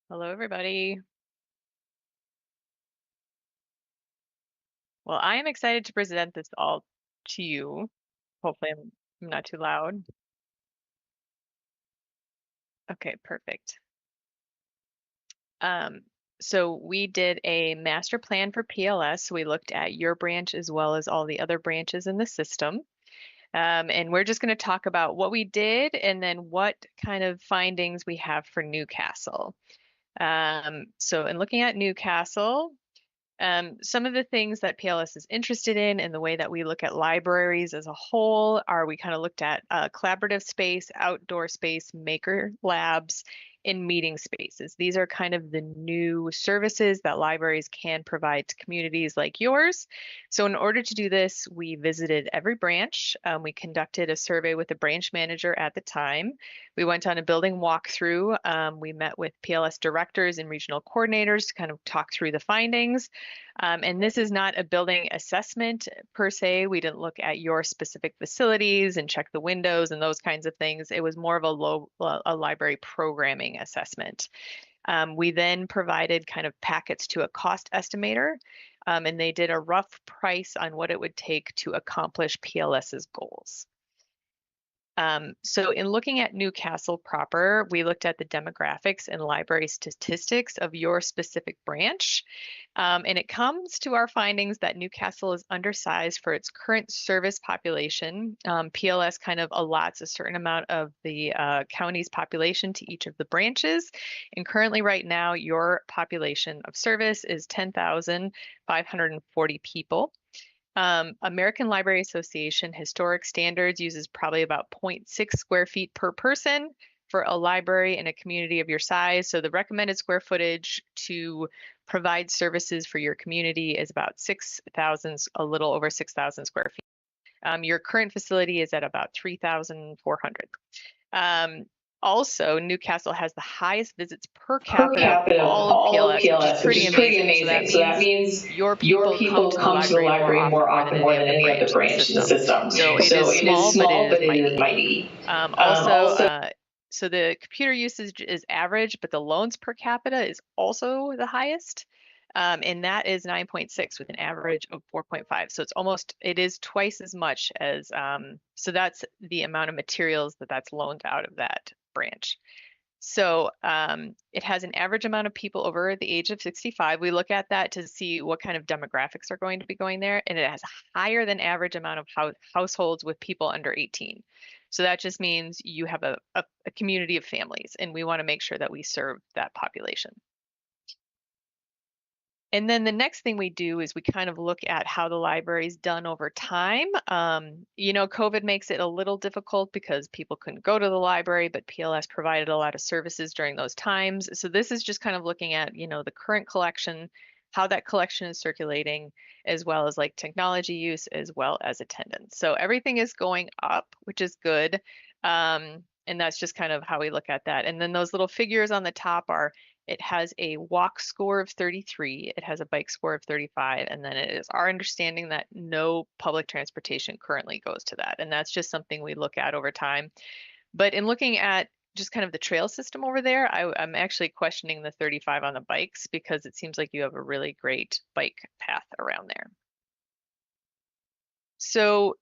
Hello, everybody. Well, I am excited to present this all to you. Hopefully, I'm not too loud. Okay, perfect. Um, so we did a master plan for PLS. We looked at your branch as well as all the other branches in the system. And we're just going to talk about what we did and then what kind of findings we have for Newcastle. So in looking at Newcastle, some of the things that PLS is interested in and the way that we look at libraries as a whole are we kind of looked at collaborative space, outdoor space, maker labs, and meeting spaces. These are kind of the new services that libraries can provide to communities like yours. So in order to do this, we visited every branch. We conducted a survey with the branch manager at the time. We went on a building walkthrough. We met with PLS directors and regional coordinators to kind of talk through the findings. And this is not a building assessment per se. We didn't look at your specific facilities and check the windows and those kinds of things. It was more of a library programming assessment. We then provided kind of packets to a cost estimator, and they did a rough price on what it would take to accomplish PLS's goals. So in looking at Newcastle proper, we looked at the demographics and library statistics of your specific branch. And it comes to our findings that Newcastle is undersized for its current service population. PLS kind of allots a certain amount of the county's population to each of the branches. And currently right now, your population of service is 10,540 people. American Library Association Historic Standards uses probably about 0.6 square feet per person for a library in a community of your size. So the recommended square footage to provide services for your community is about 6,000, a little over 6,000 square feet. Your current facility is at about 3,400. Also, Newcastle has the highest visits per capita of all of PLS, which is pretty amazing. So that means your people come to the library more often more than any other branch in the system. So it is small, but it is mighty. So the computer usage is average, but the loans per capita is also the highest. And that is 9.6 with an average of 4.5. So it is twice as much as, so that's the amount of materials that's loaned out of that branch. So it has an average amount of people over the age of 65. We look at that to see what kind of demographics are going to be going there, and it has a higher than average amount of households with people under 18. So that just means you have a community of families, and we want to make sure that we serve that population. And then the next thing we do is we kind of look at how the library's done over time. COVID makes it a little difficult because people couldn't go to the library, but PLS provided a lot of services during those times. So this is just kind of looking at, the current collection, how that collection is circulating, as well as like technology use, as well as attendance. So everything is going up, which is good. And that's just kind of how we look at that. And then those little figures on the top are it has a walk score of 33, it has a bike score of 35, and then it is our understanding that no public transportation currently goes to that. And that's just something we look at over time. But in looking at just kind of the trail system over there, I'm actually questioning the 35 on the bikes because it seems like you have a really great bike path around there. So,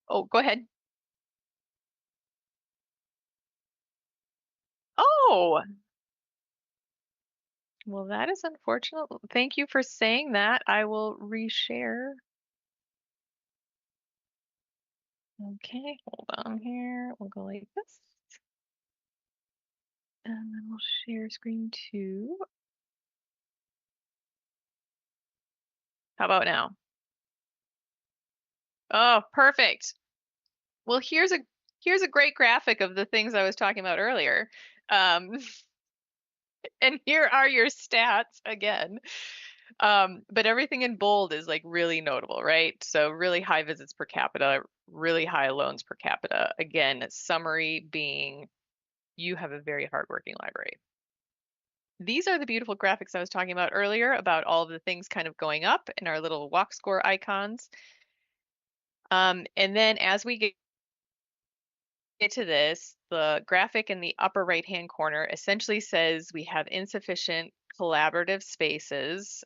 oh, go ahead. Oh, well, that is unfortunate. Thank you for saying that. I will reshare. Okay, hold on here. We'll go like this. And then we'll share screen two. How about now? Oh, perfect. Well, here's a great graphic of the things I was talking about earlier. Um, and here are your stats again. But everything in bold is like really notable, right? So really high visits per capita, really high loans per capita. Again, summary being you have a very hardworking library. These are the beautiful graphics I was talking about earlier about all of the things kind of going up in our little walk score icons. And then as we get Get to this, the graphic in the upper right-hand corner essentially says we have insufficient collaborative spaces.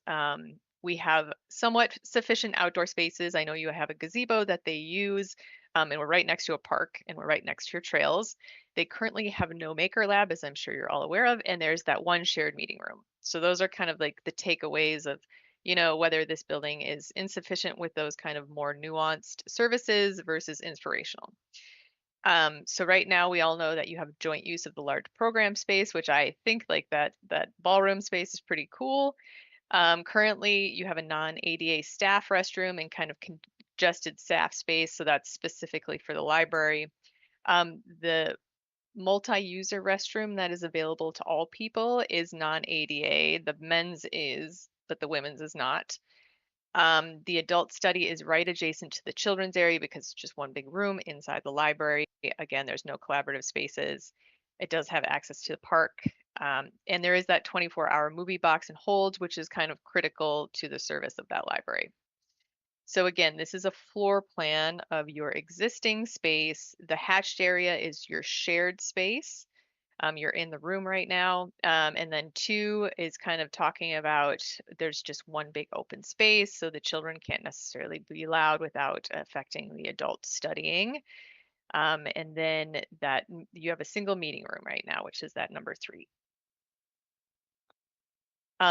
We have somewhat sufficient outdoor spaces. I know you have a gazebo that they use, and we're right next to a park and we're right next to your trails. They currently have no maker lab, as I'm sure you're all aware of, and there's that one shared meeting room. So those are kind of like the takeaways of, whether this building is insufficient with those kind of more nuanced services versus inspirational. So right now we all know that you have joint use of the large program space, which I think like that ballroom space is pretty cool. Currently you have a non-ADA staff restroom and kind of congested staff space, so that's specifically for the library. The multi-user restroom that is available to all people is non-ADA. The men's is, but the women's is not. The adult study is right adjacent to the children's area because it's just one big room inside the library. Again, there's no collaborative spaces. It does have access to the park. And there is that 24-hour movie box and hold, which is kind of critical to the service of that library. So again, this is a floor plan of your existing space. The hatched area is your shared space. You're in the room right now. And then two is kind of talking about there's just one big open space, so the children can't necessarily be loud without affecting the adult studying. And then that you have a single meeting room right now, which is that number three.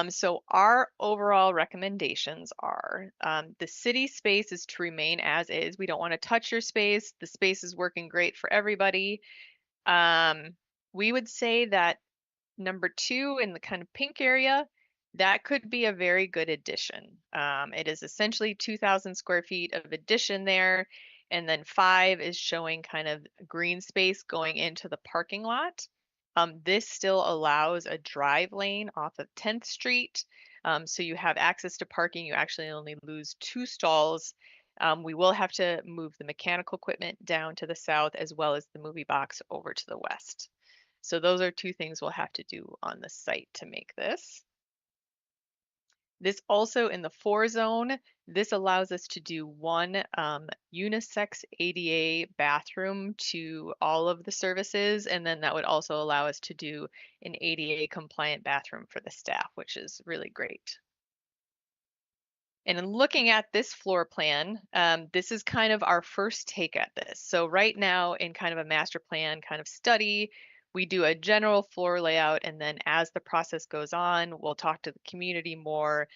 So our overall recommendations are the city space is to remain as is. We don't want to touch your space. The space is working great for everybody. Um, we would say that number two in the kind of pink area, that could be a very good addition. It is essentially 2,000 square feet of addition there. And then five is showing kind of green space going into the parking lot. This still allows a drive lane off of 10th Street. So you have access to parking. You actually only lose two stalls. We will have to move the mechanical equipment down to the south as well as the movie box over to the west. So those are two things we'll have to do on the site to make this. This also in the 4 zone, this allows us to do one unisex ADA bathroom to all of the services, and then that would also allow us to do an ADA compliant bathroom for the staff, which is really great. And in looking at this floor plan, this is kind of our first take at this. So right now in kind of a master plan kind of study, we do a general floor layout, and then as the process goes on, we'll talk to the community more.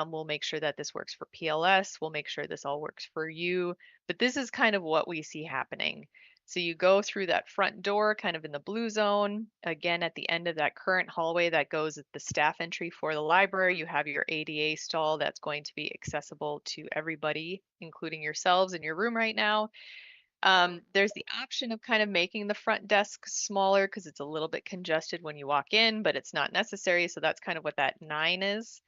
We'll make sure that this works for PLS. We'll make sure this all works for you. But this is kind of what we see happening. So you go through that front door kind of in the blue zone. Again, at the end of that current hallway that goes at the staff entry for the library, you have your ADA stall that's going to be accessible to everybody, including yourselves in your room right now. There's the option of kind of making the front desk smaller because it's a little bit congested when you walk in, but it's not necessary. So that's kind of what that 9 is.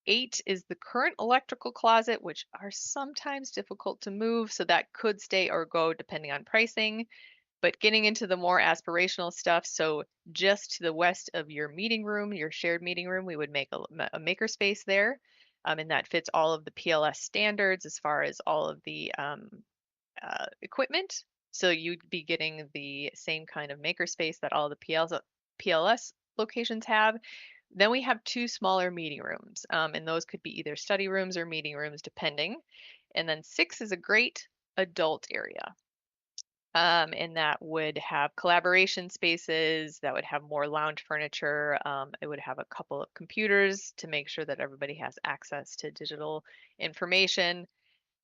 8 is the current electrical closet, which are sometimes difficult to move, so that could stay or go depending on pricing. But getting into the more aspirational stuff, so just to the west of your meeting room, your shared meeting room, we would make a maker space there. And that fits all of the PLS standards as far as all of the equipment. So you'd be getting the same kind of maker space that all the PLS locations have. Then we have two smaller meeting rooms, and those could be either study rooms or meeting rooms, depending. And then 6 is a great adult area. And that would have collaboration spaces, that would have more lounge furniture. It would have a couple of computers to make sure that everybody has access to digital information.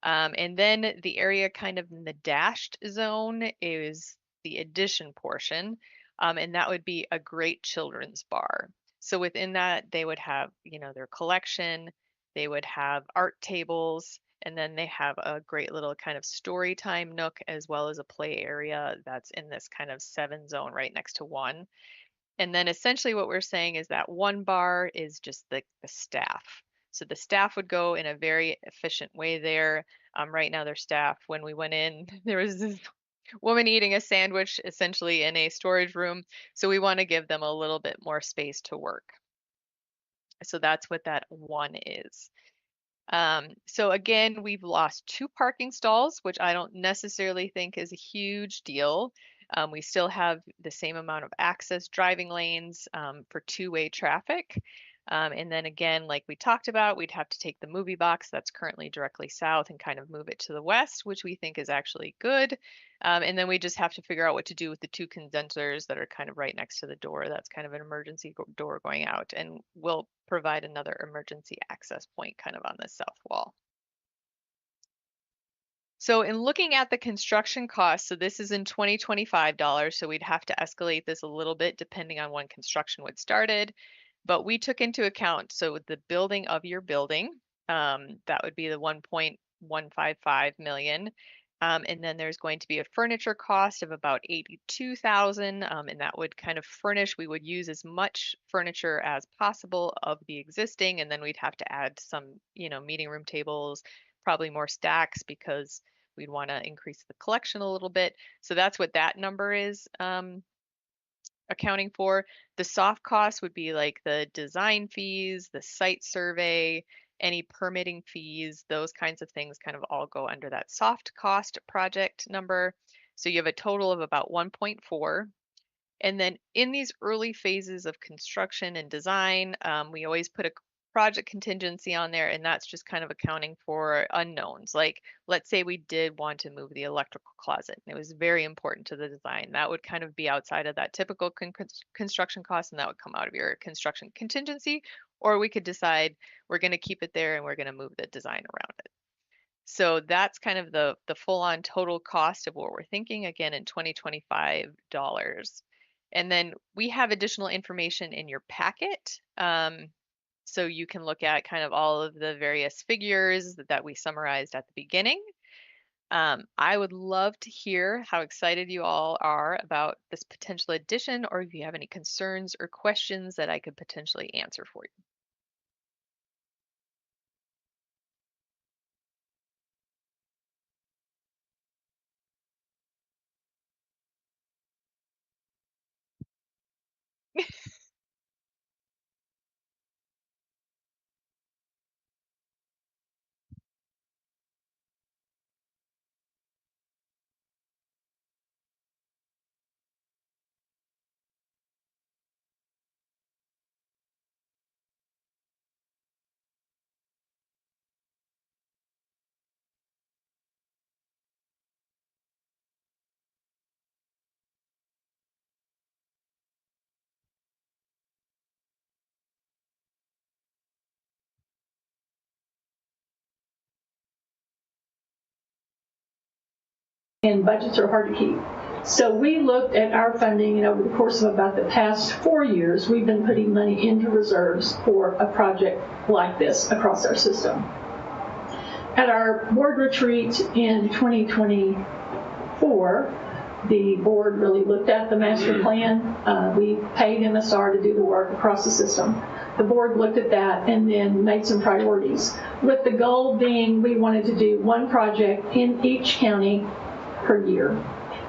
And then the area kind of in the dashed zone is the addition portion, and that would be a great children's bar. So within that, they would have, their collection, they would have art tables, and then they have a great little kind of story time nook as well as a play area that's in this kind of 7 zone right next to 1. And then essentially what we're saying is that 1 bar is just the staff. So the staff would go in a very efficient way there. Right now, their staff, when we went in, there was this woman eating a sandwich essentially in a storage room. So we want to give them a little bit more space to work. So that's what that 1 is. So again, we've lost 2 parking stalls, which I don't necessarily think is a huge deal. We still have the same amount of access driving lanes for two-way traffic. And then again, like we talked about, we'd have to take the movie box that's currently directly south and kind of move it to the west, which we think is actually good. And then we just have to figure out what to do with the two condensers that are kind of right next to the door. That's kind of an emergency door going out, and we'll provide another emergency access point kind of on the south wall. So in looking at the construction costs, so this is in 2025 dollars, so we'd have to escalate this a little bit depending on when construction would started. But we took into account, so the building of your building, that would be the 1.155 million. And then there's going to be a furniture cost of about 82,000, and that would kind of furnish, we would use as much furniture as possible of the existing, and then we'd have to add some, meeting room tables, probably more stacks because we'd want to increase the collection a little bit. So that's what that number is accounting for. The soft costs would be like the design fees, the site survey, any permitting fees, those kinds of things kind of all go under that soft cost project number. So you have a total of about 1.4. And then in these early phases of construction and design, we always put a project contingency on there, and that's just kind of accounting for unknowns. Like, let's say we did want to move the electrical closet, and it was very important to the design. That would kind of be outside of that typical construction cost, and that would come out of your construction contingency. Or we could decide we're going to keep it there and we're going to move the design around it. So that's kind of the full-on total cost of what we're thinking, again, in 2025 dollars. And then we have additional information in your packet. So you can look at kind of all of the various figures that we summarized at the beginning. I would love to hear how excited you all are about this potential addition, or if you have any concerns or questions that I could potentially answer for you. And budgets are hard to keep. So we looked at our funding, and over the course of about the past 4 years, we've been putting money into reserves for a project like this across our system. At our board retreat in 2024, the board really looked at the master plan. We paid MSR to do the work across the system. The board looked at that and then made some priorities, with the goal being we wanted to do one project in each county per year.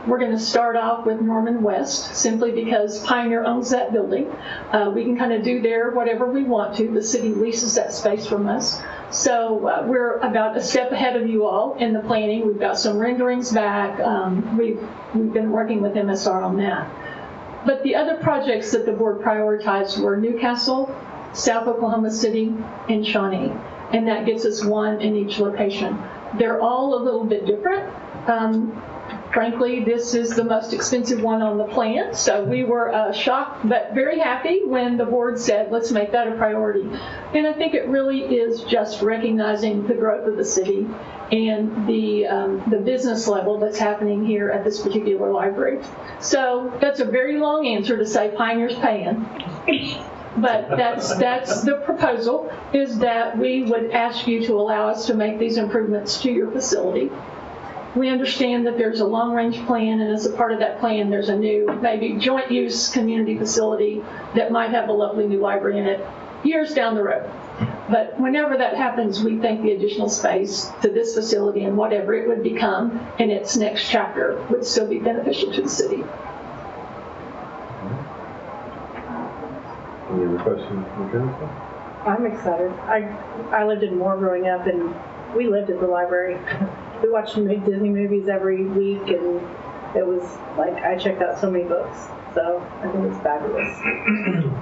We're going to start off with Norman West, simply because Pioneer owns that building. We can kind of do there whatever we want to. The city leases that space from us. So we're about a step ahead of you all in the planning. We've got some renderings back. We've been working with MSR on that. But the other projects that the board prioritized were Newcastle, South Oklahoma City, and Shawnee. And that gets us one in each location. They're all a little bit different. Frankly, this is the most expensive one on the plan, so we were shocked but very happy when the board said, let's make that a priority. And I think it really is just recognizing the growth of the city and the business level that's happening here at this particular library. So that's a very long answer to say Pioneer's paying. But that's the proposal, is that we would ask you to allow us to make these improvements to your facility. We understand that there's a long-range plan, and as a part of that plan, there's a new, maybe joint-use community facility that might have a lovely new library in it years down the road. But whenever that happens, we think the additional space to this facility and whatever it would become in its next chapter would still be beneficial to the city. Any other questions from Jennifer? I'm excited. I lived in Moore growing up, and we lived at the library. We watched Disney movies every week, and it was like, I checked out so many books. So I think it's fabulous.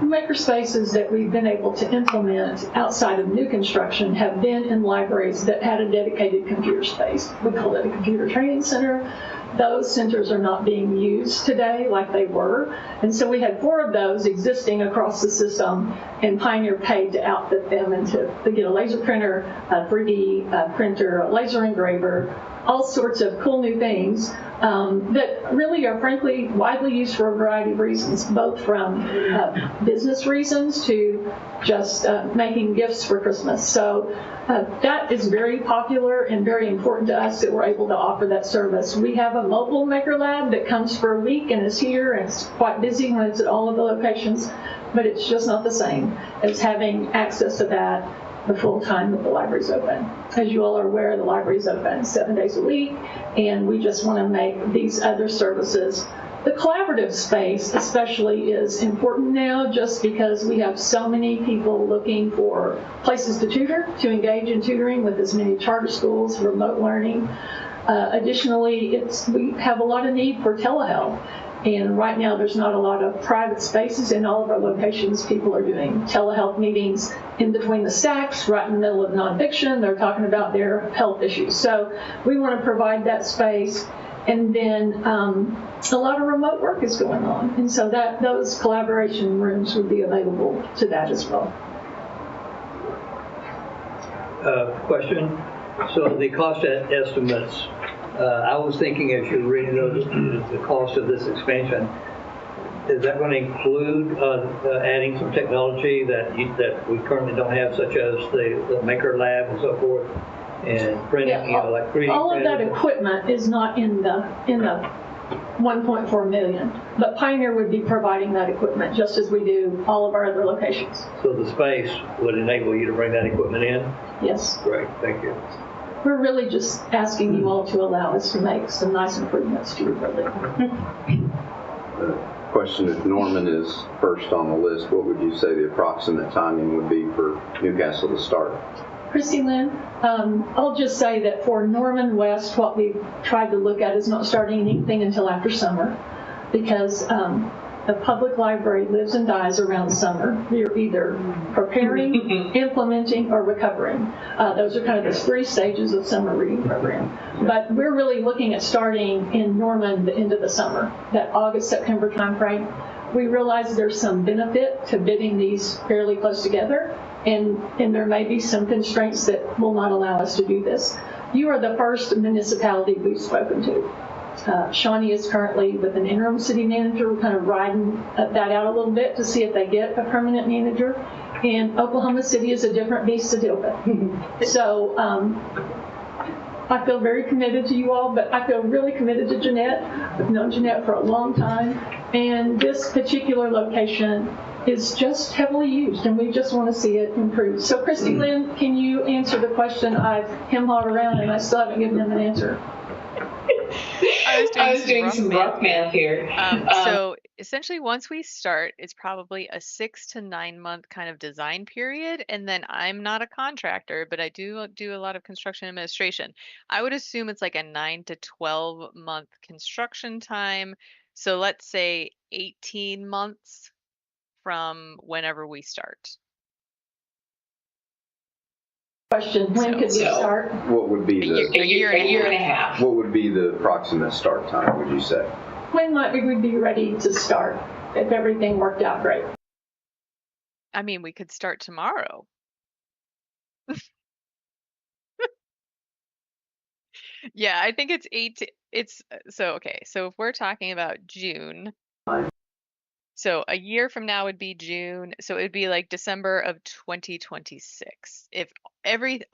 Makerspaces that we've been able to implement outside of new construction have been in libraries that had a dedicated computer space. We call it a computer training center. Those centers are not being used today like they were. And so we had 4 of those existing across the system, and Pioneer paid to outfit them and to get a laser printer, a 3D printer, a laser engraver, all sorts of cool new things that really are frankly widely used for a variety of reasons, both from business reasons to just making gifts for Christmas. So that is very popular and very important to us that we're able to offer that service. We have a mobile maker lab that comes for a week and is here, and it's quite busy when it's at all of the locations, but it's just not the same as having access to that the full time that the library's open. As you all are aware, the library's open 7 days a week, and we just want to make these other services. The collaborative space especially is important now just because we have so many people looking for places to tutor, to engage in tutoring with as many charter schools, remote learning. Additionally, we have a lot of need for telehealth. And right now, there's not a lot of private spaces in all of our locations. People are doing telehealth meetings in between the stacks, right in the middle of nonfiction. They're talking about their health issues. So we want to provide that space. And then a lot of remote work is going on. And so those collaboration rooms would be available to that as well. Question. So the cost estimates, I was thinking as you're reading those, the cost of this expansion, is that going to include adding some technology that we currently don't have, such as the maker lab and so forth, and printing, like 3D all of that printers? equipment is not in the 1.4 million, but Pioneer would be providing that equipment just as we do all of our other locations. So the space would enable you to bring that equipment in? Yes. Great, thank you. We're really just asking you all to allow us to make some nice improvements to your building. The question, if Norman is first on the list, what would you say the approximate timing would be for Newcastle to start? Christy Lynn, I'll just say that for Norman West, what we've tried to look at is not starting anything until after summer, because the public library lives and dies around summer. You're either preparing, implementing, or recovering. Those are kind of the 3 stages of summer reading program. But we're really looking at starting in Norman the end of the summer, that August, September timeframe. We realize there's some benefit to bidding these fairly close together, and there may be some constraints that will not allow us to do this. You are the first municipality we've spoken to. Shawnee is currently with an interim city manager. We're kind of riding that out a little bit to see if they get a permanent manager. And Oklahoma City is a different beast to deal with. So I feel very committed to you all, but I feel really committed to Jeanette. I've known Jeanette for a long time. And this particular location is just heavily used, and we just want to see it improve. So Christy Lynn, can you answer the question? I've hem-hawed around and I still haven't given them an answer. I was doing some rough math here. So essentially, once we start, it's probably a 6 to 9 month kind of design period. And then I'm not a contractor, but I do a lot of construction administration. I would assume it's like a 9 to 12 month construction time. So let's say 18 months from whenever we start. Question, when could we start? What would be A year and a half. What would be the approximate start time, would you say? When might we be ready to start if everything worked out great? I mean, we could start tomorrow. Yeah, I think so if we're talking about June, so a year from now would be June, so it would be like December of 2026. If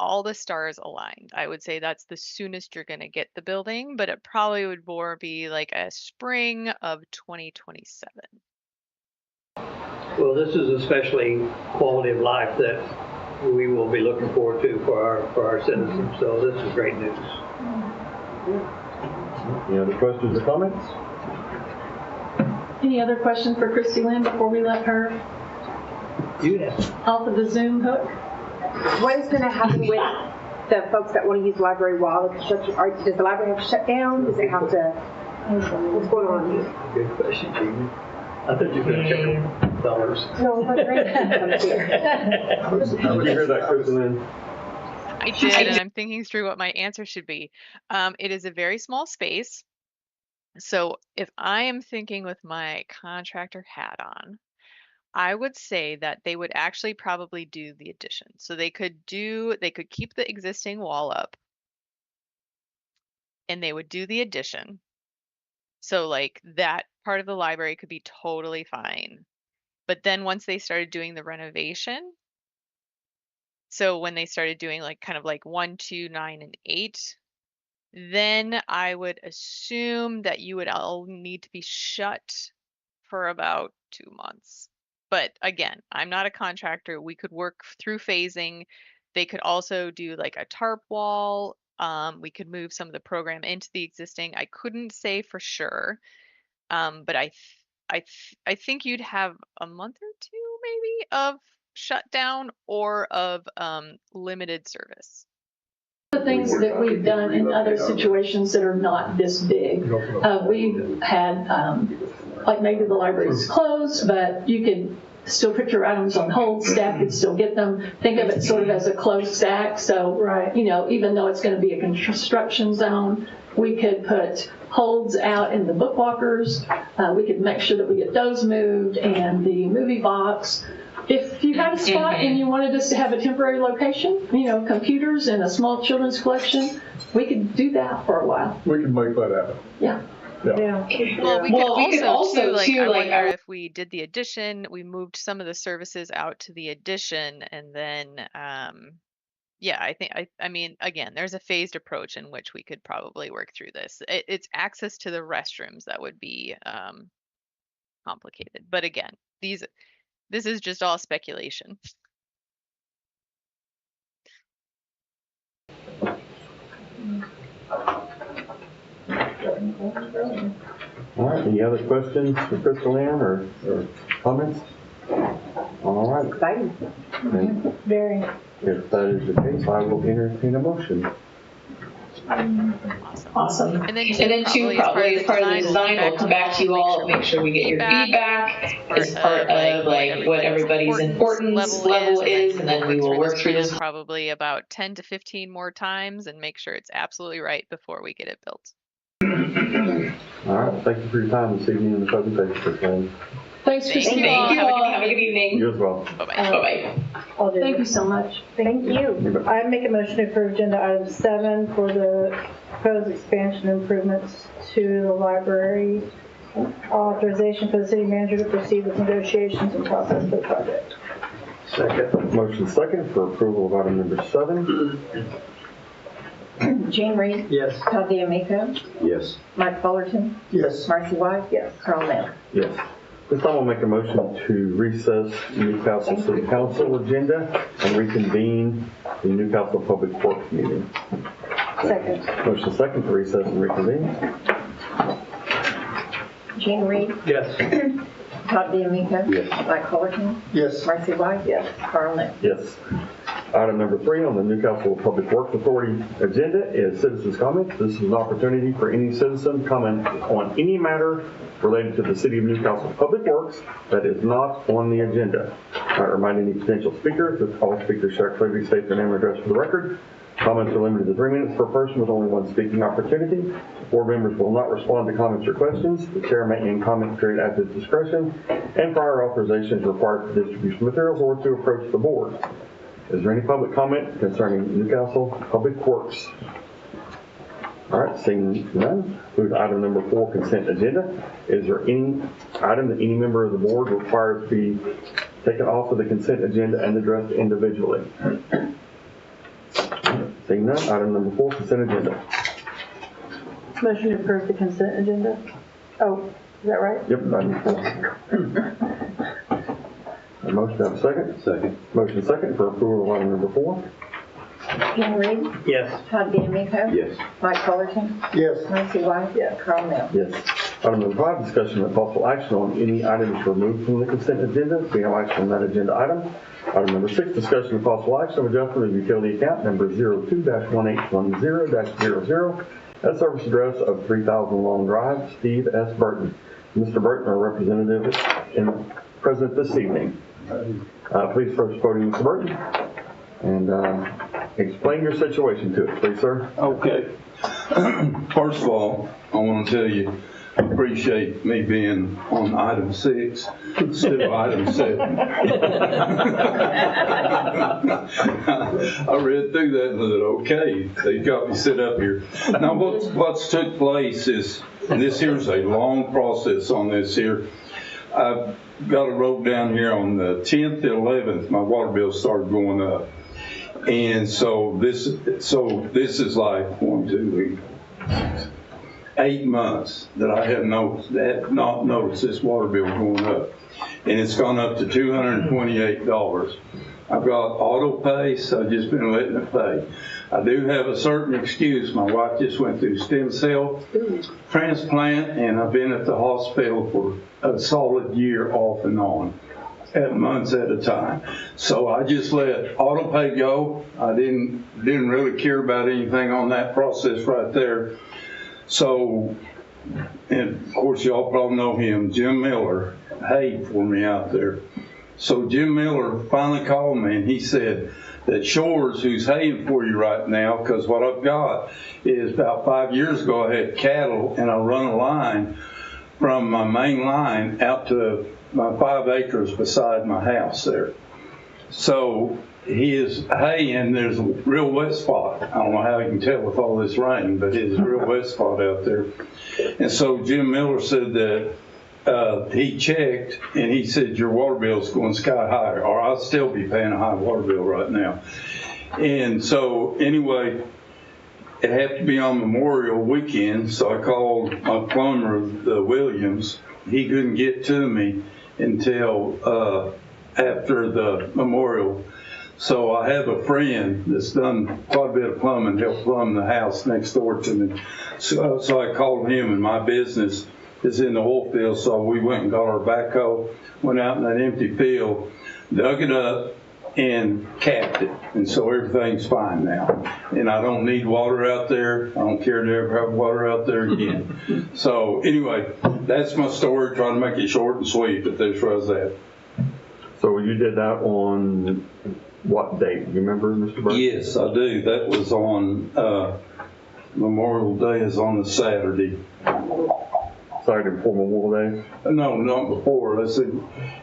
all the stars aligned, I would say that's the soonest you're going to get the building, but it probably would more be like a spring of 2027. Well, this is especially quality of life that we will be looking forward to for our citizens. So this is great news. Any other questions or comments? Any other questions for Christy Lynn before we let her off of the Zoom hook? What is going to happen with the folks that want to use the library while the construction? Does the library have to shut down? Does it have to? What's going on? Good question, Jamie. I thought you were going to check dollars. No, my grandson here. Did you hear that, Kristen? I did, and I'm thinking through what my answer should be. It is a very small space. So if I am thinking with my contractor hat on, I would say that they would actually probably do the addition. So they could keep the existing wall up and they would do the addition. So like that part of the library could be totally fine. But then once they started doing the renovation, so when they started doing like kind of like 1, 2, 9, and 8, then I would assume that you would all need to be shut for about 2 months. But again, I'm not a contractor. We could work through phasing. They could also do like a tarp wall. We could move some of the program into the existing. I couldn't say for sure, but I think you'd have a month or two maybe of shutdown or of limited service. The things that we've done in other situations that are not this big. We've had, like maybe the library's closed, but you could still put your items on hold, staff could still get them. Think of it sort of as a closed stack. So, you know, even though it's going to be a construction zone, we could put holds out in the book walkers. We could make sure that we get those moved, and the movie box. If you had a spot and you wanted us to have a temporary location, you know, computers and a small children's collection, we could do that for a while. We can make that happen. Yeah. Well, we could also too, like, I wonder if we did the addition, we moved some of the services out to the addition, and then, yeah, I mean, again, there's a phased approach in which we could probably work through this. It's access to the restrooms that would be complicated. But again, this is just all speculation. All right, any other questions for Crystal Ann or comments? All right. Exciting. Very. If that is the case, I will entertain a motion. Awesome. And then two, probably as part of the design, we'll come back to you all, make sure we get your feedback as part of like what everybody's importance level is, and then we will work through this. Probably about 10 to 15 more times and make sure it's absolutely right before we get it built. All right, thank you for your time this evening in the presentation, Crystal Ann. Thanks, Christine. Thank you all. Have a good evening. You as well. Bye-bye. Bye-bye. Thank you so much. Thank you. I make a motion to approve agenda item 7 for the proposed expansion improvements to the library. Authorization for the city manager to proceed with negotiations and process for the project. Second. Motion second for approval of item number 7. Jane Reed? Yes. Todd D'Amico? Yes. Mike Fullerton? Yes. Marcy White? Yes. Carl Nell? Yes. This time I'll make a motion to recess the Newcastle City Council agenda and reconvene the Newcastle Public Works meeting. Second. Motion second to recess and reconvene. Jane Reed? Yes. Todd D'Amico? Yes. Mike Fullerton? Yes. Marcy White? Yes. Carl Nell? Yes. Item number 3 on the Newcastle Public Works Authority agenda is citizens' comments. This is an opportunity for any citizen to comment on any matter related to the City of Newcastle Public Works that is not on the agenda. I remind any potential speakers that all speakers shall clearly state their name and address for the record. Comments are limited to 3 minutes per person with only 1 speaking opportunity. Board members will not respond to comments or questions. The chair may end comment period at his discretion, and prior authorization is required for distribution of materials or to approach the board. Is there any public comment concerning Newcastle Public Works? All right, seeing none, move to item number 4, consent agenda. Is there any item that any member of the board requires to be taken off of the consent agenda and addressed individually? Seeing none, item number 4, consent agenda. Motion to approve the consent agenda. Oh, is that right? Yep, item 4. A motion, have a second? Second. Motion second for approval of item number 4. Jane Reed? Yes. Todd D'Amico? Yes. Mike Fullerton? Yes. Marcy White? Yes. Carl Nell? Yes. Item number 5, discussion of possible action on any items removed from the consent agenda. We have action on that agenda item. Item number 6, discussion of possible action of adjustment of utility account number 02-1810-00 At service address of 3000 Long Drive, Steve S. Burton. Mr. Burton, our representative and present this evening. Please approach the podium, Mr. Burton, and explain your situation to us, please, sir. Okay. First of all, I want to tell you, I appreciate me being on item 6 instead of item 7. I read through that and said, okay, they got me set up here. Now, what's took place is, and this here's a long process on this here. I've got a road down here on the 10th and 11th, my water bill started going up. And so this is like 1, 2, 3, 8 months that I have not noticed this water bill going up. And it's gone up to $228. I've got auto pay, so I've just been letting it pay. I do have a certain excuse. My wife just went through stem cell transplant, and I've been at the hospital for a solid year off and on, at months at a time. So I just let auto pay go. I didn't really care about anything on that process right there. So, and of course y'all probably know him, Jim Miller, hayed for me out there. So Jim Miller finally called me and he said that Shores, who's haying for you right now, because what I've got is about 5 years ago I had cattle and I run a line from my main line out to my 5 acres beside my house there. So he is haying, there's a real wet spot. I don't know how you can tell with all this rain, but it's a real wet spot out there. And so Jim Miller said that he checked and he said your water bill's going sky high, or I'll still be paying a high water bill right now. And so anyway, it had to be on Memorial weekend, so I called my plumber, the Williams. He couldn't get to me until after the Memorial. So I have a friend that's done quite a bit of plumbing, helped plumb the house next door to me. So I called him, and my business is in the oil field, so we went and got our backhoe, went out in that empty field, dug it up, and capped it. And so everything's fine now. And I don't need water out there. I don't care to ever have water out there again. So anyway, that's my story, trying to make it short and sweet, but this was that. So you did that on what date? You remember, Mr. Burton? Yes, I do. That was on Memorial Day is on the Saturday. Saturday before Memorial Day? No, not before. Let's see.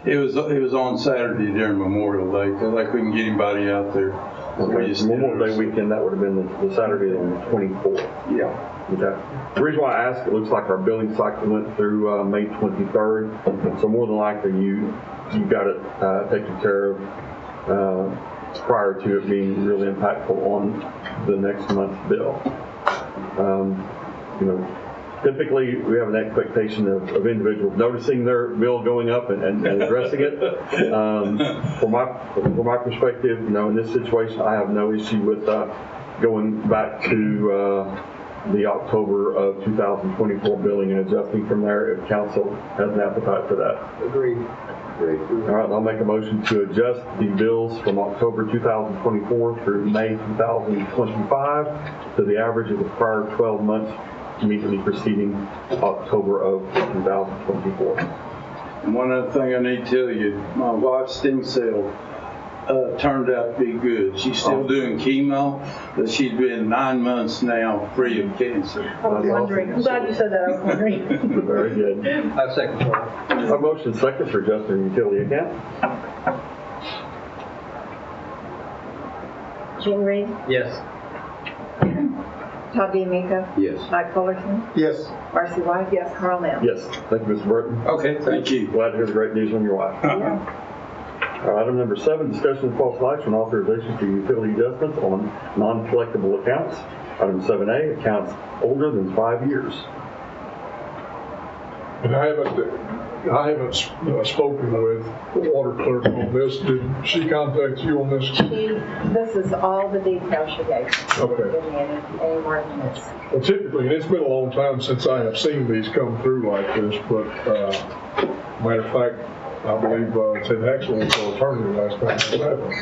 It was on Saturday during Memorial Day because I couldn't get anybody out there. Okay. Memorial Day weekend, that would have been the Saturday on the 24th. Yeah. Okay. The reason why I asked, it looks like our billing cycle went through May 23rd, so more than likely you got it taken care of prior to it being really impactful on the next month's bill. Typically, we have an expectation of individuals noticing their bill going up and addressing it. From my perspective, in this situation, I have no issue with going back to the October of 2024 billing and adjusting from there if council has an appetite for that. Agreed. All right, I'll make a motion to adjust the bills from October 2024 through May 2025 to the average of the prior 12 months immediately preceding October of 2024. And one other thing I need to tell you, my wife's stem cell turned out to be good. She's still doing chemo, but she's been 9 months now free of cancer. I was wondering. I'm glad you said that. I was wondering. Very good. I second that. A motion second for adjusting utility account. Gene Reed, Yes. Todd DeMico, Yes. Mike Fullerton, Yes. Marcy White, yes, Carl Nell. Yes. Thank you, Mr. Burton. Okay, thank you. Glad to hear the great news on your wife. Item number 7, discussion of possible action on authorization for utility adjustments on non-collectible accounts. Item 7A, accounts older than 5 years. And I haven't spoken with the water clerk on this. Did she contact you on this? This is all the details she gave. She Okay. didn't give me any more than this. Well, typically, and it's been a long time since I have seen these come through like this, but matter of fact, I believe Ted Haxel was the attorney last time this happened.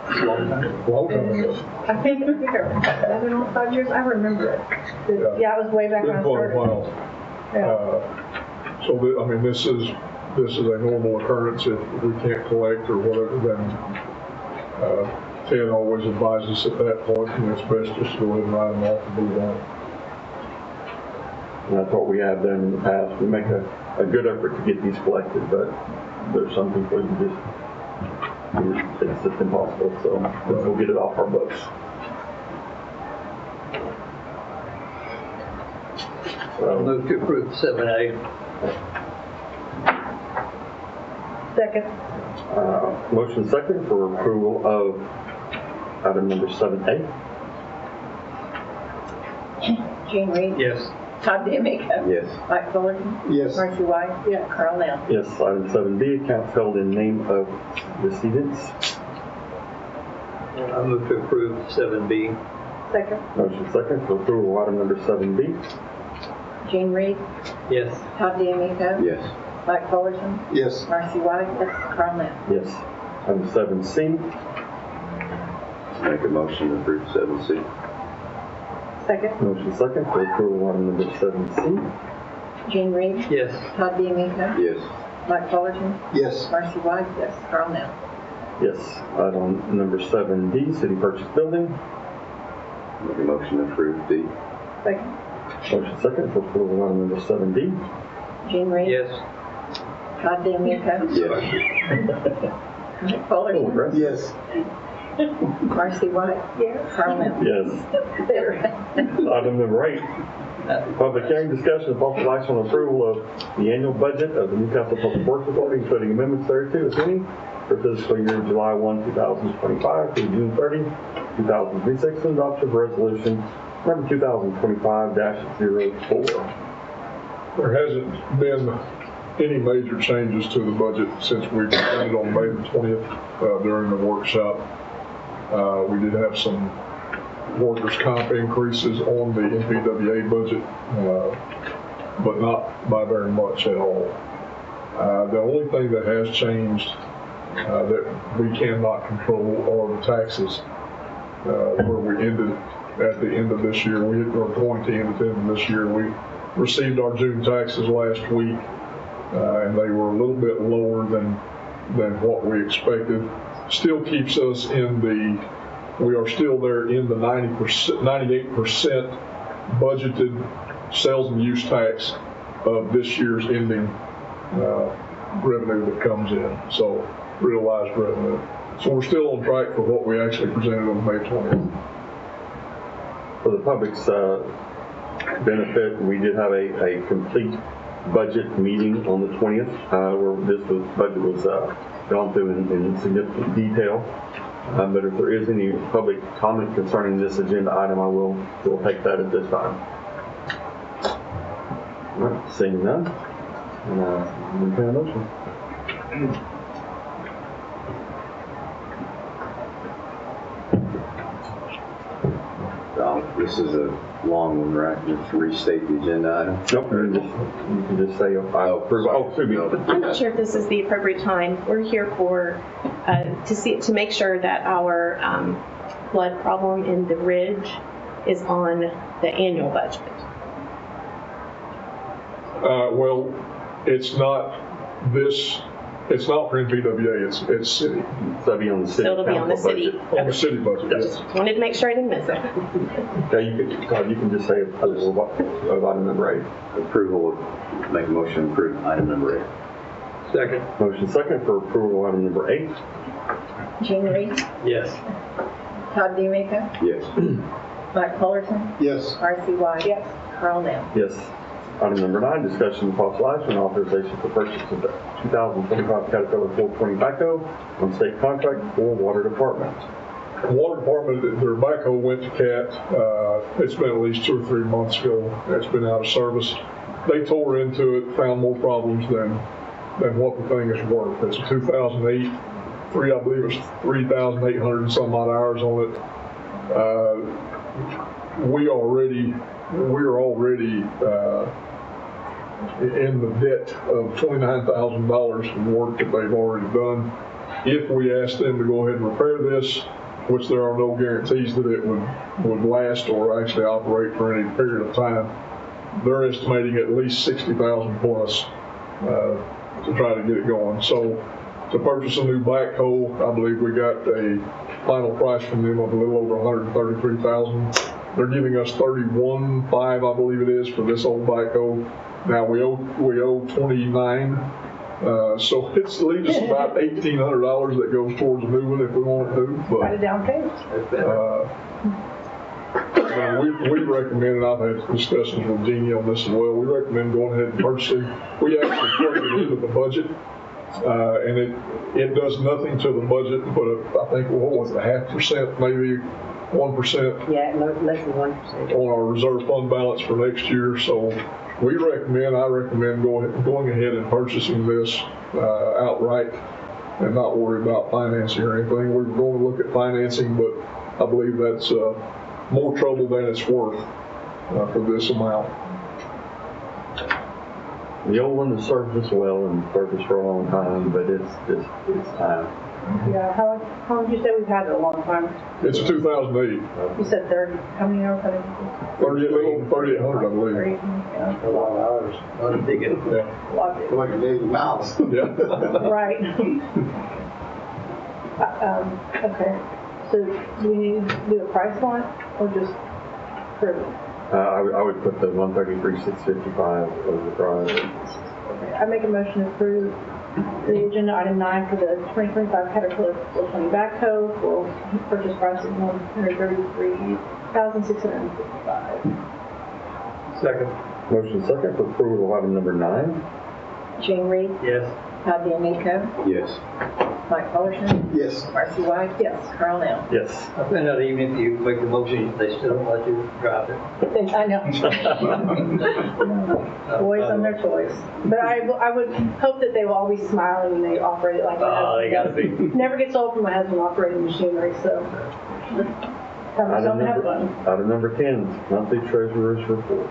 Long time ago. I think it's bigger. I don't know, 5 years, I remember it. Yeah, it was way back when I Been quite a started. while. Yeah. So, I mean, this is a normal occurrence. If we can't collect or whatever, then Ted always advises at that point, and it's best just to go ahead and write them off and move on. And that's what we have done in the past. We make a good effort to get these collected, but there's some people who just, it's just impossible, so we'll get it off our books. I'll move to approve 7A. Second. Motion second for approval of item number 7A. Gene Reed. Yes. Todd DeMeco. Yes. Mike Fullerton. Yes. Marcy White. Yeah. Carl Nell. Yes, item 7B, accounts held in name of decedents. I'll move to approve 7B. Second. Motion second for approval of item number 7B. Gene Reed. Yes. Todd DeMeco. Yes. Mike Fullerton. Yes. Marcy White. Yes. Carl Nell. Yes. Item 7C. Make a motion to approve 7C. Second. Motion second for approval of item number 7C. Gene Reed. Yes. Todd DeMeco. Yes. Mike Fullerton. Yes. Marcy White. Yes. Carl Nell. Yes. Item number 7D, city purchase building. Make a motion to approve D. Second. Motion second for approval of item number 7D. Gene Reed. Yes. Todd DeMeco. Yes. Mike Fullerton. Yes. Marcy White. Yes. Carl Nell. Yes. Item number 8, public hearing, discussion, and possible action on approval of the annual budget of the Newcastle Public Works Authority, including amendments thereto, if any, for fiscal year July 1, 2025 through June 30, 2026, and adoption of resolution number 2025-04. There hasn't been any major changes to the budget since we presented on May the 20th during the workshop. We did have some workers' comp increases on the NPWA budget, but not by very much at all. The only thing that has changed that we cannot control are the taxes, where we ended at the end of this year. We are going to end at the end of this year. We received our June taxes last week, and they were a little bit lower than what we expected. Still keeps us in we are still there in the 98% budgeted sales and use tax of this year's ending revenue that comes in. So realized revenue. So we're still on track for what we actually presented on May 20th. For the public's benefit, we did have a complete budget meeting on the 20th, where this budget was gone through in significant detail. But if there is any public comment concerning this agenda item, we'll take that at this time. All right, seeing none, and a motion. This is a long one, right? Just restate the agenda item. Nope, you can just say, I'll approve. Oh, I'm not sure if this is the appropriate time. We're here for, to make sure that our flood problem in the ridge is on the annual budget. Well, it's not for NPWA, it's city. So it'll be on the city. So it'll be on the city. On the city budget, yes. Just wanted to make sure I didn't miss it. Okay, Todd, you can just say approval of item number 8. Approval, make a motion to approve item number 8. Second. Motion second for approval of item number 8. Gene Reed. Yes. Todd DeMeco. Yes. Mike Fullerton. Yes. Marcy White. Yes. Carl Nell. Yes. Item number 9, discussion and possible action, authorization for purchase of the 2025 Caterpillar 420 backhoe on state contract for water department. The water department, their backhoe went to CAT. It's been at least 2 or 3 months ago. It's been out of service. They tore into it, found more problems than what the thing is worth. It's a 2008, I believe it's 3,800 and some odd hours on it. We are already in the debt of $29,000 for work that they've already done. If we ask them to go ahead and repair this, which there are no guarantees that it would last or actually operate for any period of time. They're estimating at least 60,000 plus to try to get it going. So to purchase a new backhoe, I believe we got a final price from them of a little over 133,000. They're giving us 31.5, I believe it is, for this old backhoe. Now we owe 29. So it leaves us about $1,800 that goes towards a new one if we want to. Quite a down payment. We recommend, and I've had discussions with Jeannie on this as well, we recommend going ahead and purchasing. We actually plugged it into the budget, and it does nothing to the budget, but I think, what was it, 0.5%, maybe 1%? Yeah, less than 1%. On our reserve fund balance for next year. So I recommend going ahead and purchasing this outright and not worry about financing or anything. We're going to look at financing, but I believe that's more trouble than it's worth for this amount. The old one has served us well and served us for a long time, but it's time. Yeah, how long did you say we've had it? A long time? It's 2008. You said 30. How many hours? 3,800, I believe. 30, yeah. A lot of hours. A lot of digging. Yeah. A lot of it. Like a daily mouse. Yeah. Right. Okay. So do we need to do a price on it or just prove it? I would put the 133,655 as the price. Okay. I make a motion to approve the agenda item 9 for the 2025 Caterpillar 420 backhoe for purchase price of $133,655. Second. Motion second for approval of item number 9. Jane Reed, Yes. Todd D'Amico, Yes. Mike Fullerton, Yes. Marcy White. Yes. Carl Nell. Yes. I find out even if you make the motion, they still don't let you drive it. I know. Boys on their toys. But I would hope that they will all be smiling when they operate it like that. They gotta be. Never gets old for my husband operating machinery, so. Don't have fun. Item number 10, monthly treasurer's report.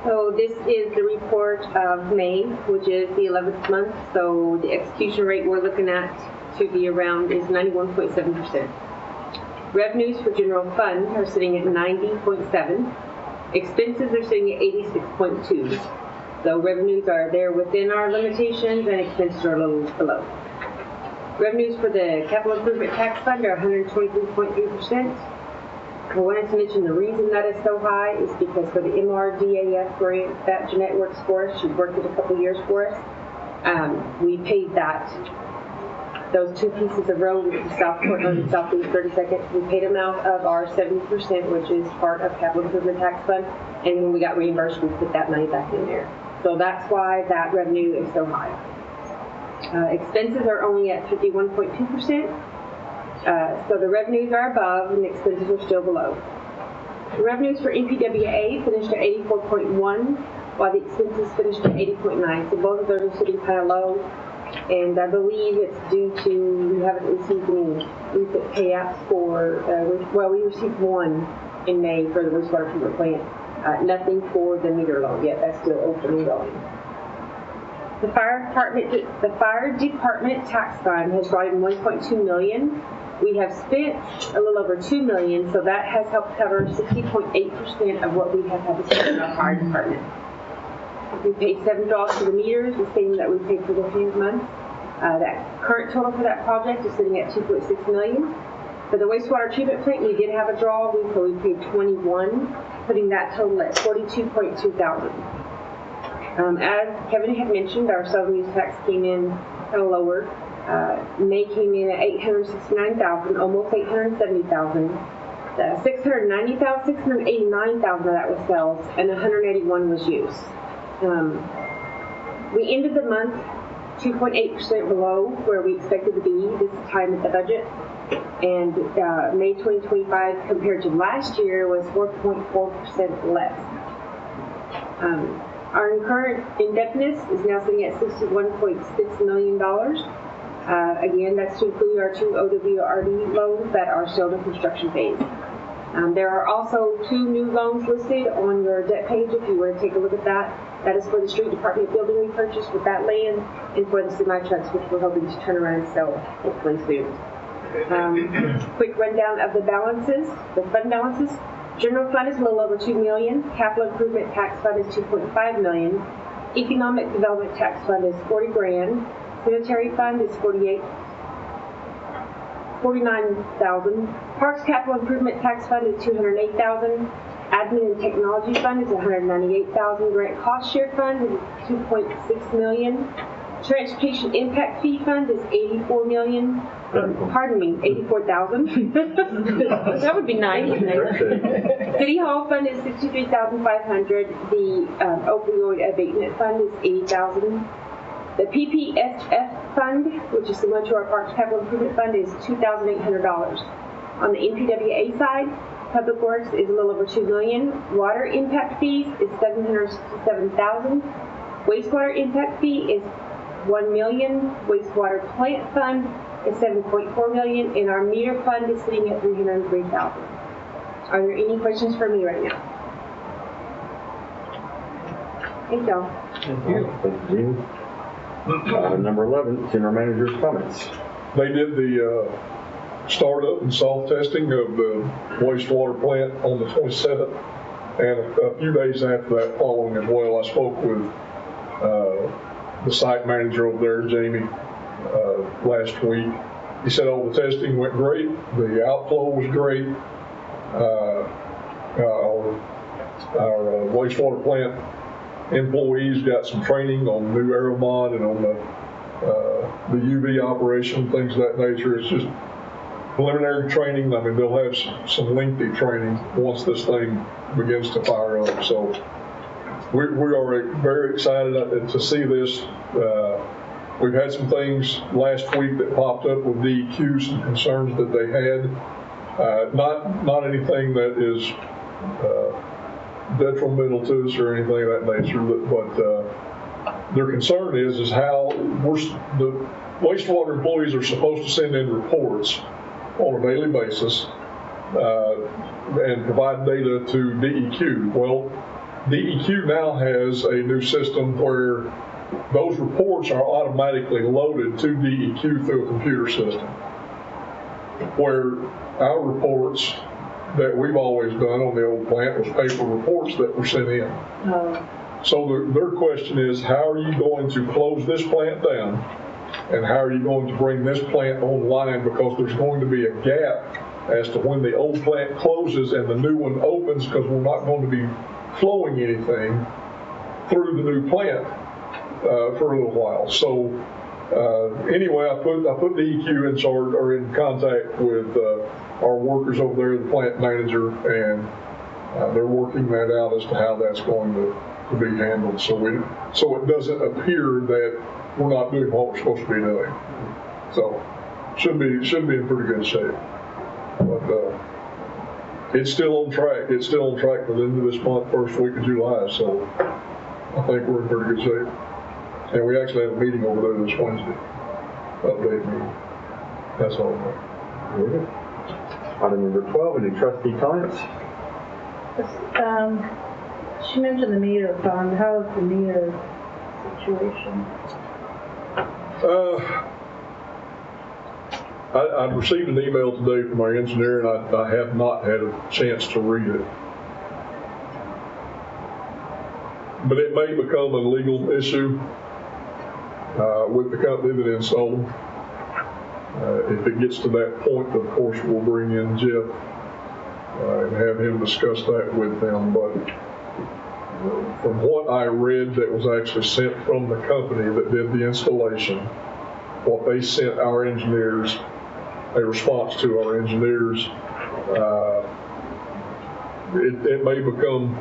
So this is the report of May, which is the 11th month. So the execution rate we're looking at to be around is 91.7%. Revenues for general fund are sitting at 90.7. Expenses are sitting at 86.2. So revenues are there within our limitations and expenses are a little below. Revenues for the capital improvement tax fund are 123.3%. I wanted to mention the reason that is so high is because for the MRDAF grant that Jeanette works for us, she's worked it a couple years for us, we paid those two pieces of road, South Portland and Southeast 32nd, we paid them out of our 70%, which is part of capital improvement tax fund, and when we got reimbursed, we put that money back in there. So that's why that revenue is so high. Expenses are only at 51.2%. So the revenues are above and the expenses are still below. The revenues for NPWA finished at 84.1, while the expenses finished at 80.9. So both of those are sitting kind of low, and I believe it's due to we haven't received any recent payouts for. We received one in May for the wastewater treatment plant. Nothing for the meter loan yet. That's still open and going. The fire department tax fund has brought in $1.2 million. We have spent a little over $2 million, so that has helped cover 60.8% of what we have had to spend in our fire department. We paid $7 for the meters, the same that we paid for the previous month. That current total for that project is sitting at $2.6 million. For the wastewater treatment plant, we did have a draw, so we paid $21, putting that total at $42.2 thousand. As Kevin had mentioned, our sales and use tax came in kind of lower. May came in at $869,000, almost $870,000. 690,000, 689,000 of that was sales, and 181 was use. We ended the month 2.8% below where we expected to be this time at the budget, and May 2025 compared to last year was 4.4% less. Our current indebtedness is now sitting at $61.6 million. Again, that's to include our two OWRD loans that are still in the construction phase. There are also two new loans listed on your debt page if you were to take a look at that. That is for the street department building we purchased with that land and for the semi-trucks, which we're hoping to turn around and sell hopefully soon. Quick rundown of the balances, the fund balances. General fund is a little over $2 million. Capital improvement tax fund is $2.5 million. Economic development tax fund is $40 grand. Cemetery fund is $49,000. Parks capital improvement tax fund is $208,000. Admin and technology fund is $198,000. Grant cost share fund is $2.6 million. Transportation impact fee fund is $84 million. Pardon me, $84,000. That would be nice. City Hall fund is $63,500. The opioid abatement fund is $80,000. The PPSF fund, which is similar to our Parks Capital Improvement Fund, is $2,800. On the NPWA side, Public Works is a little over $2 million. Water impact fees is $767,000. Wastewater impact fee is $1 million. Wastewater plant fund is $7.4 million, and our meter fund is sitting at $303,000. Are there any questions for me right now? Thank y'all. Thank you. Number 11, Senior Manager's comments. They did the startup and soft testing of the wastewater plant on the 27th, and a few days after that following as well, I spoke with the site manager over there, Jamie, last week. He said all the testing went great, the outflow was great, our wastewater plant employees got some training on new Aeromod and on the UV operation, things of that nature. It's just preliminary training. I mean, they'll have some lengthy training once this thing begins to fire up. So we are very excited to see this. We've had some things last week that popped up with DEQ, some concerns that they had. Not anything that is detrimental to us or anything of that nature, but their concern is how the wastewater employees are supposed to send in reports on a daily basis and provide data to DEQ. Well, DEQ now has a new system where those reports are automatically loaded to DEQ through a computer system, where our reports that we've always done on the old plant was paper reports that were sent in. So their question is, how are you going to close this plant down, and how are you going to bring this plant online, because there's going to be a gap as to when the old plant closes and the new one opens, because we're not going to be flowing anything through the new plant for a little while. So anyway, I put DEQ in charge or in contact with our workers over there, the plant manager, and they're working that out as to how that's going to be handled. So it doesn't appear that we're not doing what we're supposed to be doing. So should be in pretty good shape. But it's still on track. It's still on track for the end of this month, first week of July. So I think we're in pretty good shape. And we actually have a meeting over there this Wednesday. Update meeting. That's all. Good. Item number 12, any trustee comments? She mentioned the meter fund. How is the meter situation? I received an email today from our engineer, and I have not had a chance to read it. But it may become a legal issue with the company that installed them. If it gets to that point, of course, we'll bring in Jeff and have him discuss that with them. But from what I read that was actually sent from the company that did the installation, what they sent our engineers, a response to our engineers, it may become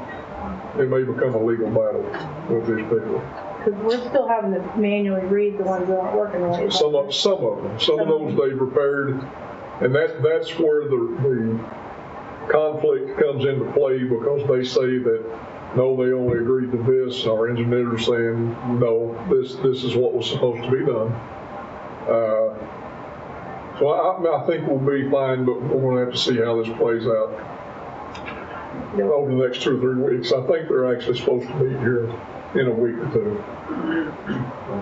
a legal battle with these people. Because we're still having to manually read the ones that aren't working right. Some of them. Some of those they've repaired, and that's where the conflict comes into play, because they say that no, they only agreed to this. Our engineers are saying no, this is what was supposed to be done. So I think we'll be fine, but we're going to have to see how this plays out over the next 2 or 3 weeks. I think they're actually supposed to be here in a week or two. I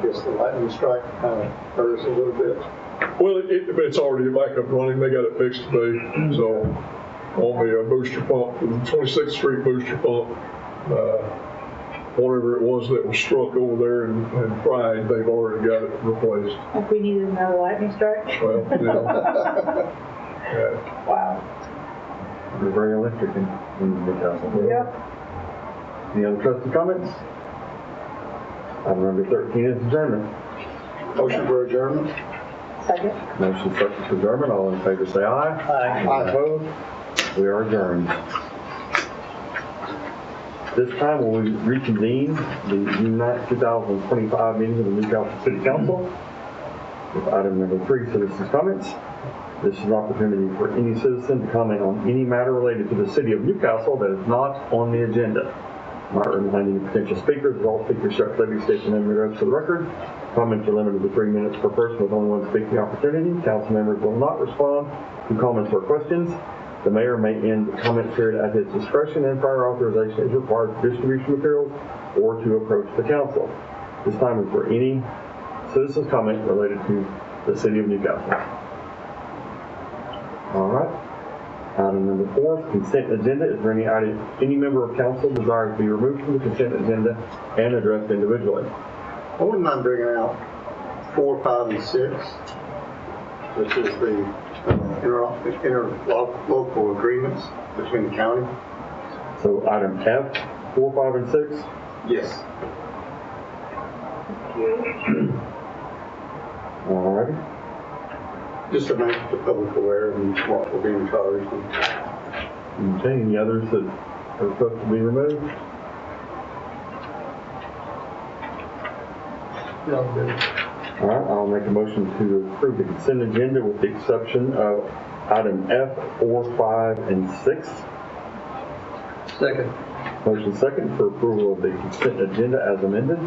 guess the lightning strike kind of hurt us a little bit. Well, it's already back up running. They got it fixed today. So on the booster pump, the 26th Street booster pump, whatever it was that was struck over there and fried, they've already got it replaced. If we needed another lightning strike. Well, yeah. Yeah. Wow. We're very electric in Newcastle. Yep. Any other trustee comments? Item number 13 is adjournment. Motion for adjournment. Second. Motion second for adjournment. All in favor say aye. Aye. Any opposed? We are adjourned. This time we will reconvene the June 9th, 2025 meeting of the Newcastle City Council with item number 3, citizens' comments. This is an opportunity for any citizen to comment on any matter related to the city of Newcastle that is not on the agenda. Might remind any potential speakers that all speakers shall clearly state their name and address for the record. Comments are limited to 3 minutes per person with only one speaking opportunity. Council members will not respond to comments or questions. The mayor may end the comment period at his discretion, and prior authorization is required for distribution materials or to approach the council. This time is for any citizen's comment related to the city of Newcastle. All right. Item number 4, consent agenda. Is there any member of council desires to be removed from the consent agenda and addressed individually? I wouldn't mind bringing out 4, 5, and 6, which is the interlocal agreements between the county. So item F, 4, 5, and 6? Yes. All righty. Just to make the public aware of what we're being charged. Okay, any others that are supposed to be removed? No, All right, I'll make a motion to approve the consent agenda with the exception of item F, 4, 5, and 6. Second. Motion second for approval of the consent agenda as amended.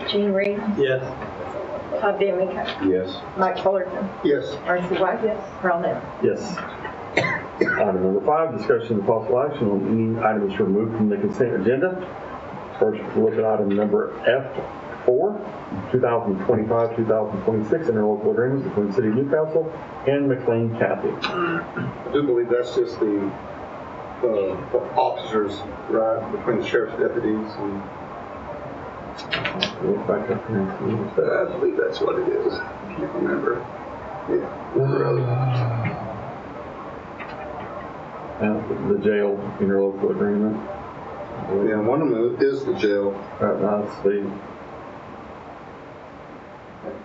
Jean Reed, Yes. Todd Demick, Yes. Mike Fullerton, Yes. Marcy White, yes, Carl Nell. Yes. Item number 5, discussion of possible action on any items removed from the consent agenda. First, we'll look at item number F4, 2025-2026 interlocal agreement between the City of Newcastle and McLean County. I do believe that's just the officers, right, between the sheriff's deputies and. Look back up here and see what's that. I believe that's what it is. I can't remember. The jail interlocal agreement. Yeah, one of them is the jail. That's the.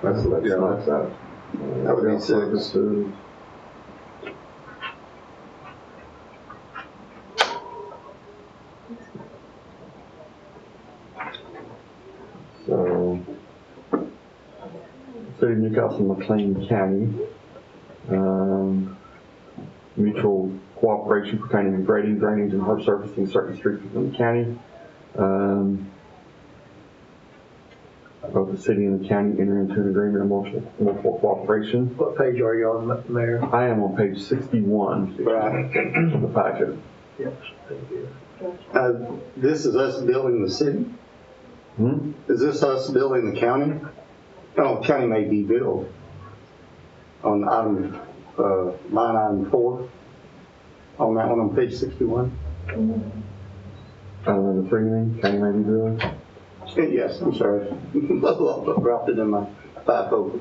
That's not that. That would be 6. So, City of Newcastle, McLean County, mutual cooperation pertaining to grading, drainage, and hard surfacing certain streets within the county. Both the city and the county enter into an agreement of mutual cooperation. What page are you on, Mayor? I am on page 61 of the packet. Yes, thank you. This is us building the city? Hmm? Is this us building the county? No, county may be billed on item, line item 4, on that one on page 61. Item number 3, then, county may be doing. Yes, I'm sorry. Dropped it in my 5-0.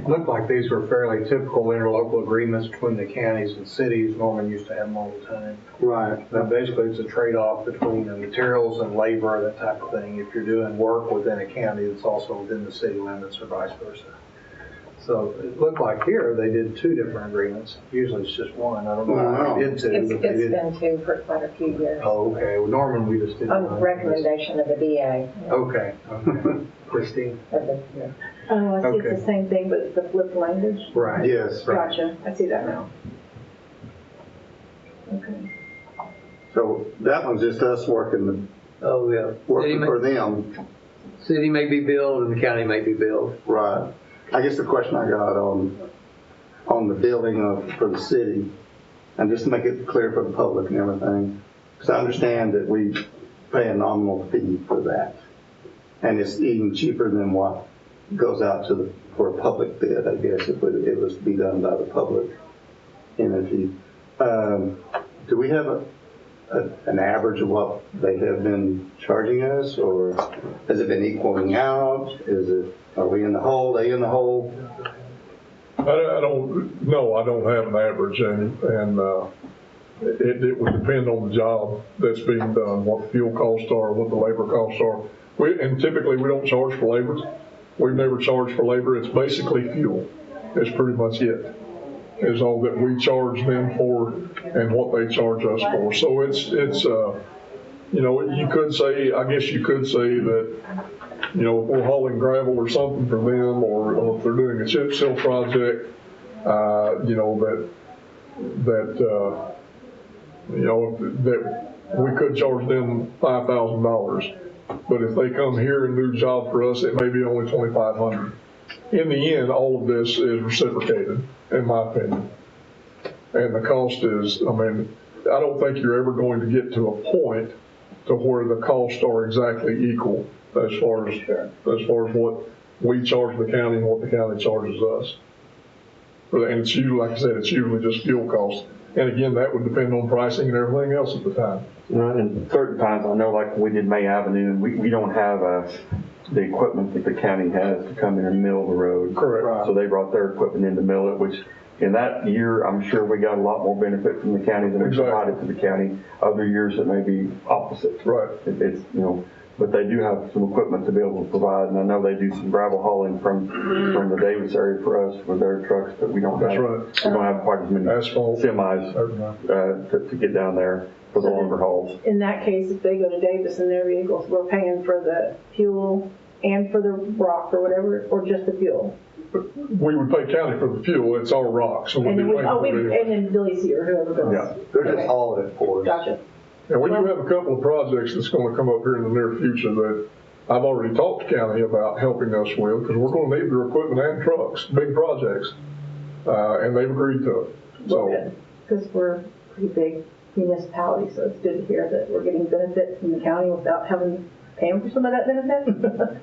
Looked like these were fairly typical interlocal agreements between the counties and cities. Norman used to have them all the time. Right. Now basically it's a trade-off between the materials and labor, that type of thing. If you're doing work within a county, it's also within the city limits or vice versa. So it looked like here they did 2 different agreements. Usually it's just one. I don't know why they did 2. It's but they did. been 2 for quite a few years. Oh, okay. Well, Norman, we just did On one. recommendation of the DA. Okay. Christine? Oh, I see Okay. it's the same thing, but it's the flipped language. Right. Yes. Gotcha, I see that now. Okay. So that one's just us working Oh, yeah. for them. City may be billed and the county may be billed. Right. I guess the question I got on the billing for the city, and just to make it clear for the public and everything, because I understand that we pay a nominal fee for that. And it's even cheaper than what goes out to for a public bid, I guess, if it was to be done by the public entity. Do we have an average of what they have been charging us, or has it been equaling out? Are we in the hole? They in the hole? I don't have an average, and it would depend on the job that's being done, what the fuel costs are, what the labor costs are. And typically we don't charge for labor. We've never charged for labor. It's basically fuel. It's pretty much it. Is all that we charge them for and what they charge us for. So it's you could say, I guess you could say that, if we're hauling gravel or something for them, or if they're doing a chip seal project, that we could charge them $5,000. But if they come here and do a job for us, it may be only $2,500. In the end, all of this is reciprocated, in my opinion. And the cost is, I don't think you're ever going to get to a point to where the costs are exactly equal as far as what we charge the county and what the county charges us. And it's usually, like I said, it's usually just fuel costs. And again, that would depend on pricing and everything else at the time. And certain times, I know, like we did May Avenue, and we don't have the equipment that the county has to come in and mill the road. Correct. So they brought their equipment in to mill it, which in that year, I'm sure we got a lot more benefit from the county than we provided to the county. Other years, it may be opposite. Right. It's but they do have some equipment to be able to provide, and I know they do some gravel hauling from the Davis area for us with their trucks, but we don't have. That's right. We don't have quite as many asphalt semis to get down there for the longer hauls. In that case, if they go to Davis in their vehicles, we're paying for the fuel and for the rock or whatever, or just the fuel? We would pay county for the fuel. It's our rock, so we'd be paying for it anyway. And then Billy C or whoever goes. Yeah. They're just hauling it for us. Gotcha. And we do have a couple of projects that's going to come up here in the near future that I've already talked to county about helping us with, because we're going to need their equipment and trucks, big projects, and they've agreed to it. So, because we're a pretty big municipality, so it's good to hear that we're getting benefit from the county without having to pay them for some of that benefit.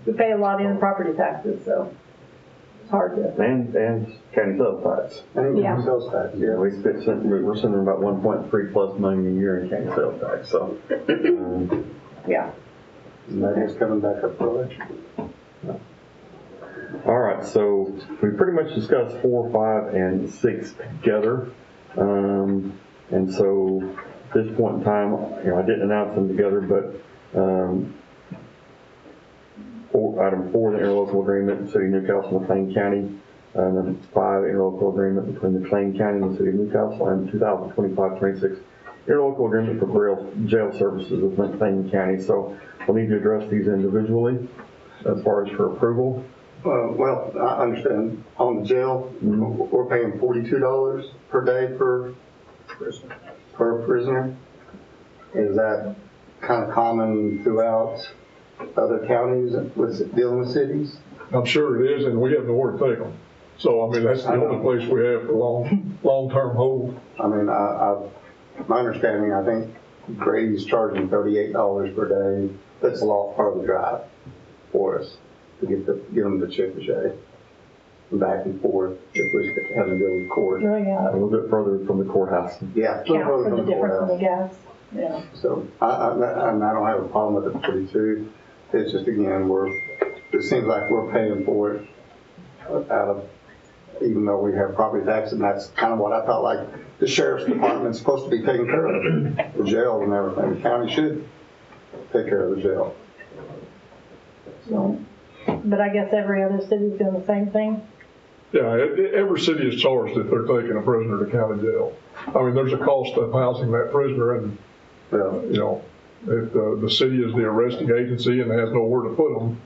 We pay a lot in property taxes, so it's hard to. And county sales tax. Yeah. Sales tax, yeah. We're sending about 1.3 plus million a year in county sales tax. So, yeah. And that is coming back up for election. All right, so we pretty much discussed 4, 5, and 6 together. And so at this point in time, I didn't announce them together, but item 4, the interlocal agreement, City of Newcastle and McLean County. Number 5, interlocal agreement between McLean County and the City of Newcastle, and 2025-26 interlocal agreement for jail services with McLean County. So we'll need to address these individually as far as for approval. Well, I understand. On the jail, we're paying $42 per day per prisoner. Is that kind of common throughout other counties with dealing with cities? I'm sure it is, and we have nowhere to take them. So, that's the only place we have for long-term hold. My understanding, I think Grady's charging $38 per day. That's a lot farther drive for us to get them to Chickasha and back and forth if we have to go to court. Oh, yeah. A little bit further from the courthouse. Yeah, a little further from the courthouse. The gas. Yeah. So I don't have a problem with the 42. It's just, again, it seems like we're paying for it out of, even though we have property tax, and that's kind of what I felt like the sheriff's department's supposed to be taking care of. The jail and everything. The county should take care of the jail. So, but I guess every other city's doing the same thing? Yeah, every city is charged if they're taking a prisoner to county jail. There's a cost of housing that prisoner, and if the city is the arresting agency and has nowhere to put them,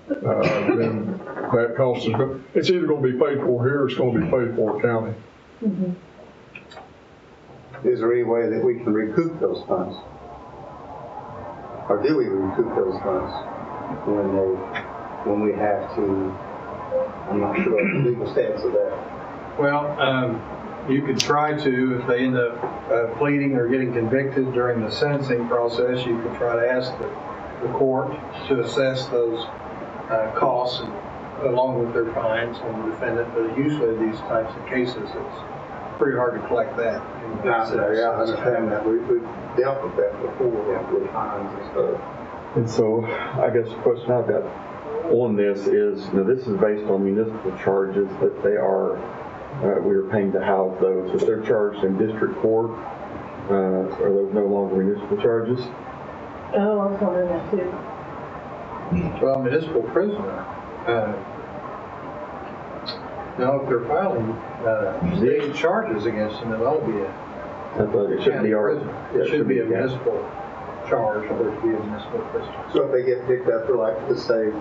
then that cost it's either going to be paid for here or it's going to be paid for at county. Mm-hmm. Is there any way that we can recoup those funds? Or do we recoup those funds when we have to? I'm not sure of the legal stance of that. Well, you could try to, if they end up pleading or getting convicted during the sentencing process, you could try to ask the court to assess those costs and, along with their fines on the defendant, but usually these types of cases, it's pretty hard to collect that. Yeah, I understand that. We've dealt with that before, with fines and stuff. And so, I guess the question I've got on this is, this is based on municipal charges that they are, we are paying to house those. If they're charged in district court, are those no longer municipal charges? Oh, I was wondering that too. Well, municipal prisoner, if they're filing state charges against them, it ought to be It should be ours. It should be a municipal charge, or it should be a municipal prisoner. So if they get picked up for, like, let's say,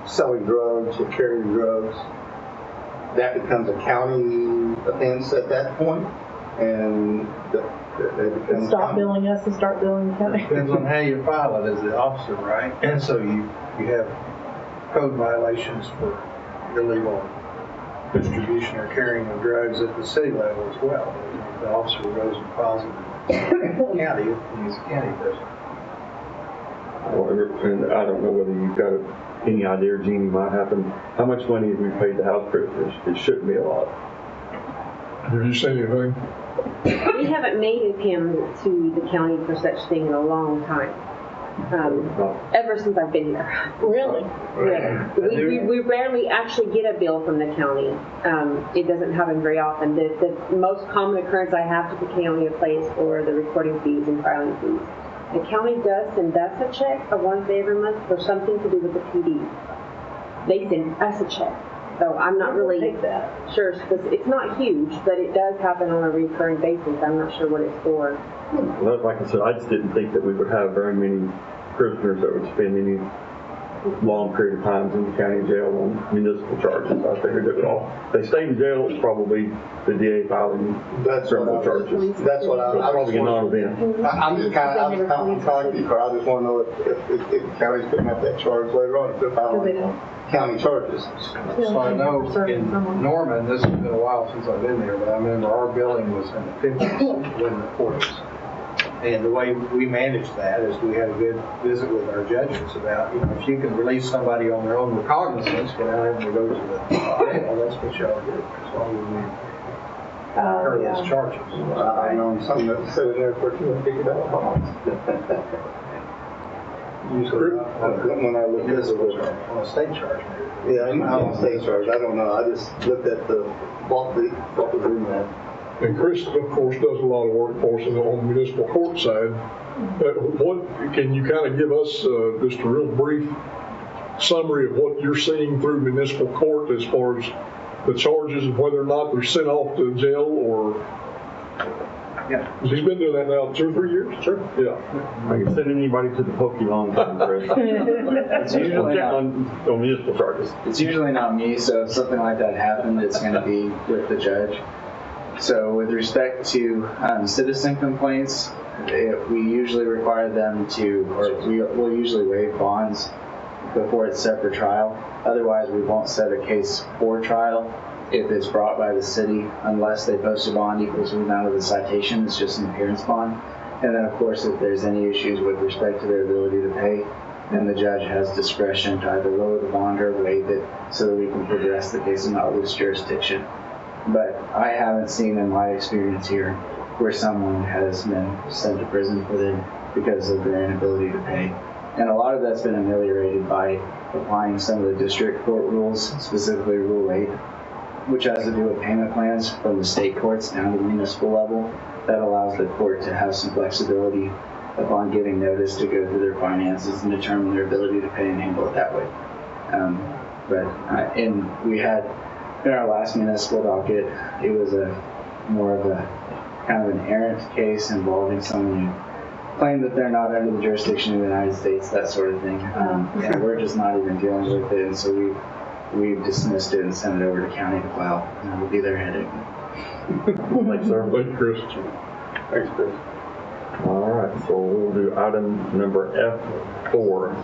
selling drugs or carrying drugs, that becomes a county offense at that point, and they become Stop billing us and start billing the county. Depends on how you file it as the officer, right? And so you have code violations for illegal distribution or carrying of drugs at the city level as well. If the officer goes and files it in the county, he's a county prisoner. And I don't know whether you've got any idea, Jeannie, might happen. How much money have we paid to house prisoners? It shouldn't be a lot. Have you seen anything? We haven't made a payment to the county for such thing in a long time. Ever since I've been here. Really? Yeah. We rarely actually get a bill from the county. It doesn't happen very often. The most common occurrence I have to the county is for the recording fees and filing fees. The county does send us a check on one day every month for something to do with the PD. They send us a check. So I'm not really sure, because it's not huge, but it does happen on a recurring basis. I'm not sure what it's for. Well, like I said, I just didn't think that we would have very many prisoners that would spend any long period of times in the county jail on municipal charges. I figured it would all. If they stay in jail, it's probably the DA filing criminal charges. That's what I was probably a non-event. I'm just kind of, I'm telling you, I just want to know if the county's picking up that charge later on, if they're filing county charges. So I know in Norman, this has been a while since I've been there, but I remember our billing was in the 50s when the 40s. And the way we managed that is we had a good visit with our judges about, if you can release somebody on their own recognizance, have them go to the jail, that's what y'all do. As long as we incur those charges. I know some that sit in there for $250 bonds. Usually, when I look at this on a state charge. Yeah, I'm on state charge. I don't know. I just looked at what was in that. And Chris, of course, does a lot of work for us on the municipal court side. What can you kind of give us just a real brief summary of what you're seeing through municipal court as far as the charges and whether or not they're sent off to jail or? Yeah. He's been doing that now 2 or 3 years? Sure. Yeah. I can send anybody to the Pokemon Chris. It's usually not, on municipal charges. It's usually not me, so if something like that happened, it's going to be with the judge. So with respect to citizen complaints, we usually require them to, or we'll usually waive bonds before it's set for trial. Otherwise, we won't set a case for trial if it's brought by the city, unless they post a bond equal to the amount of the citation. It's just an appearance bond. And then, of course, if there's any issues with respect to their ability to pay, then the judge has discretion to either lower the bond or waive it so that we can progress the case and not lose jurisdiction. But I haven't seen in my experience here where someone has been sent to prison because of their inability to pay. And a lot of that's been ameliorated by applying some of the district court rules, specifically Rule 8, which has to do with payment plans from the state courts down to the municipal level. That allows the court to have some flexibility upon giving notice to go through their finances and determine their ability to pay and handle it that way. And we had, in our last municipal docket, it was more of a kind of an errant case involving someone who claimed that they're not under the jurisdiction of the United States, that sort of thing. And we're just not even dealing with it, and so we've dismissed it and sent it over to county to file, and it'll be their headache. Thanks, sir. Thank you, Chris. Thanks, Chris. All right, so we'll do item number F4.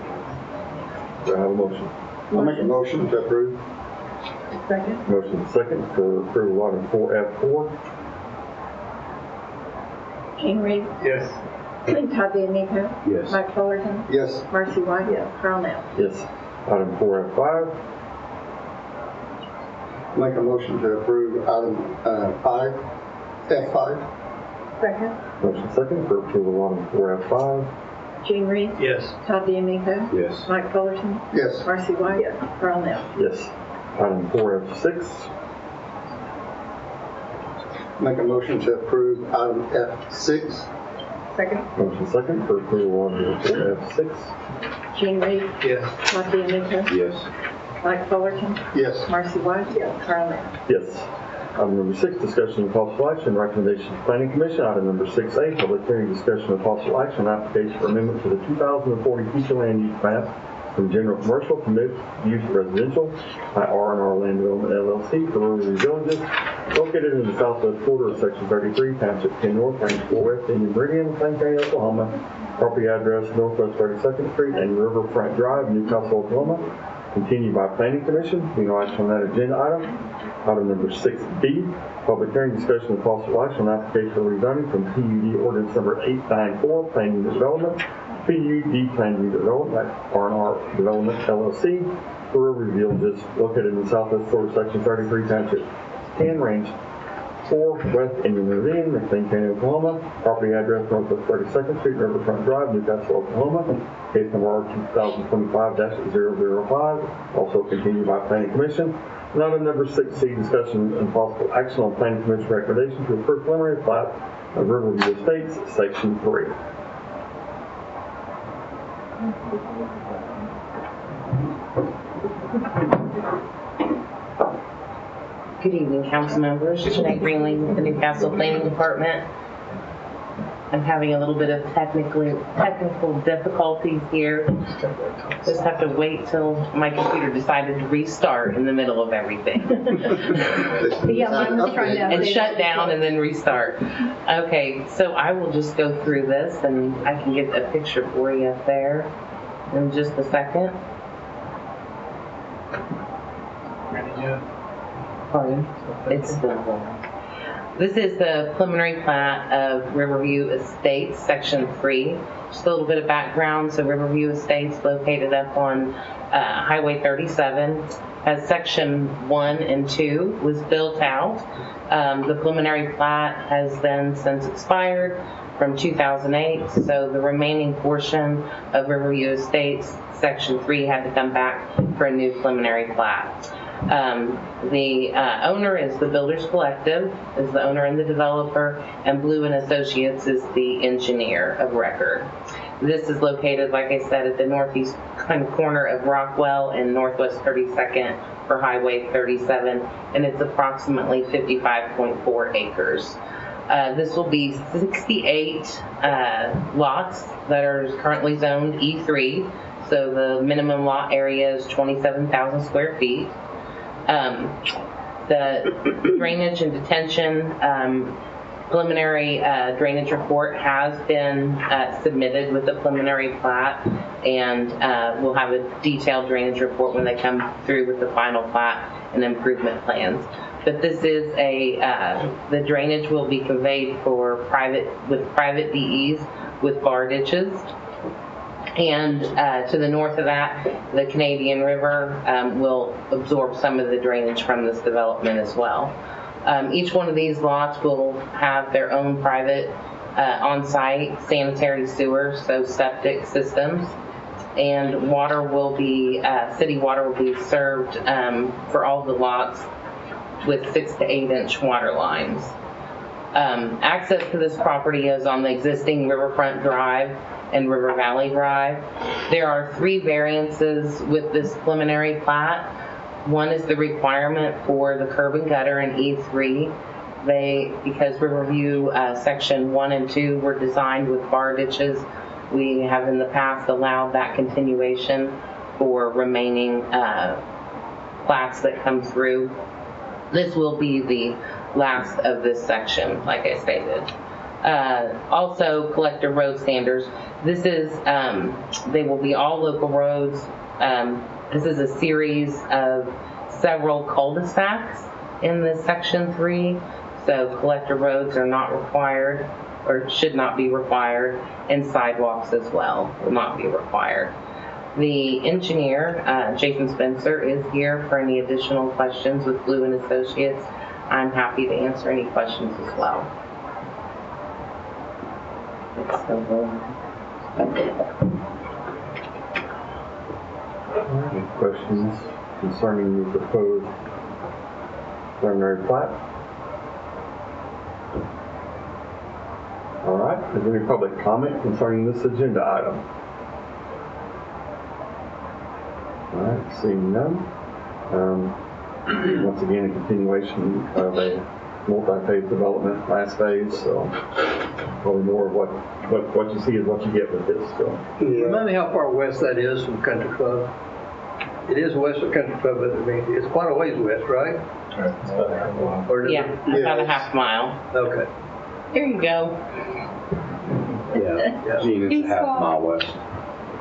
Do I have a motion? I'll make a motion to approve. Second. Motion second for approval of item 4F4. King Reed. Yes. Todd DeMico. Yes. Mike Fullerton. Yes. Marcy White. Yes. Carl Nell. Yes. Item 4F5. Make a motion to approve item F5. Second. Motion second for approval of item 4F5. Gene Reed. Yes. Todd DeMico. Yes. Mike Fullerton. Yes. Marcy White. Yes. Carl Nell. Yes. Item 4F6. Make a motion to approve item F6. Second. Motion second for approval of 4F6. Gene Reed. Yes. Todd DeMico. Yes. Mike Fullerton. Yes. Marcy White. Yes. Carl Nell. Yes. Item number 6, discussion of possible action, recommendation to Planning Commission. Item number 6A, public hearing, discussion of possible action, application for amendment to the 2040 future land use map from general commercial to mixed-use residential by R&R Land Development LLC for Rotary Villages, located in the southwest quarter of Section 33, Township 10 North, Range 4 West, Indian Meridian, Plain County, Oklahoma. Property address Northwest 32nd Street and Riverfront Drive, Newcastle, Oklahoma. Continued by Planning Commission. We no action on that agenda item. Item number 6B, public hearing, discussion of possible action on application for rezoning from PUD ordinance number 894, Plan Unit Development, PUD Plan Unit Development, R&R Development LLC, for River Villages, located in the southwest quarter, Section 33, Township 10, Range 4, West Indian Meridian, McLean County, Oklahoma. Property address Northwest 32nd Street, Riverfront Drive, Newcastle, Oklahoma. Case number R2025-005. Also continued by Planning Commission. And item number 6C, discussion and possible action on Planning Commission recommendation to approve preliminary plat of Riverview Estates, Section 3. Good evening, council members. Jeanette Greenlee with the Newcastle Planning Department. I'm having a little bit of technical difficulties here. Just have to wait till my computer decided to restart in the middle of everything. Yeah, mine was trying to And shut down and then restart. Okay, so I will just go through this and I can get a picture for you up there in just a second. Pardon? It's still going. This is the preliminary plat of Riverview Estates, Section 3. Just a little bit of background. So Riverview Estates, located up on Highway 37, as Section 1 and 2 was built out. The preliminary plat has then since expired from 2008. So the remaining portion of Riverview Estates, Section 3, had to come back for a new preliminary plat. The owner is the Builders Collective, is the owner and the developer, and Blue and Associates is the engineer of record. This is located, like I said, at the northeast corner of Rockwell and Northwest 32nd for Highway 37, and it's approximately 55.4 acres. This will be 68 lots that are currently zoned E3, so the minimum lot area is 27,000 square feet. The drainage and detention preliminary drainage report has been submitted with the preliminary plat, and we'll have a detailed drainage report when they come through with the final plat and improvement plans. But this is the drainage will be conveyed for private DEs with bar ditches. And to the north of that, the Canadian River will absorb some of the drainage from this development as well. Each one of these lots will have their own private on-site sanitary sewer, so septic systems, and water will be, city water will be served for all the lots with 6 to 8 inch water lines. Access to this property is on the existing Riverfront Drive and River Valley Drive. There are 3 variances with this preliminary plat. One is the requirement for the curb and gutter in E3. Because Riverview Section 1 and 2 were designed with bar ditches, we have in the past allowed that continuation for remaining plats that come through. This will be the last of this section, like I stated. Also, collector road standards. This is, they will be all local roads. This is a series of several cul-de-sacs in this Section 3, so collector roads are not required. or should not be required, and sidewalks as well will not be required. The engineer, Jason Spencer, is here for any additional questions with Blue and Associates. I'm happy to answer any questions as well. Any questions concerning the proposed preliminary plat? All right, is there any public comment concerning this agenda item? All right, seeing none. Once again, a continuation of a multi-phase development, last phase, so probably more of what you see is what you get with this. So. Remind me how far west that is from Country Club. It is west of Country Club, but I mean, it's quite a ways west, right? Yeah, about a half mile. Okay. There you go. Yeah, Gene, it's a half mile west.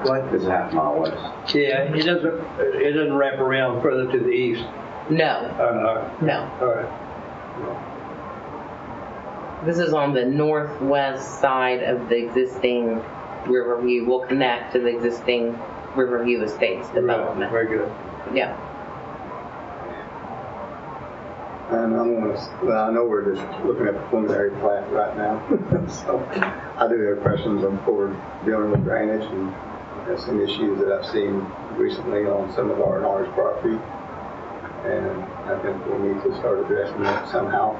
What? It's a half mile west. Yeah, it doesn't wrap around further to the east. No. No. All right. This is on the northwest side of the existing Riverview. Will connect to the existing Riverview Estates development. Right. Very good. Yeah. And I know we're just looking at the preliminary plat right now, so I do have questions on forward dealing with drainage and some issues that I've seen recently on some of our large property, and I think we need to start addressing that somehow.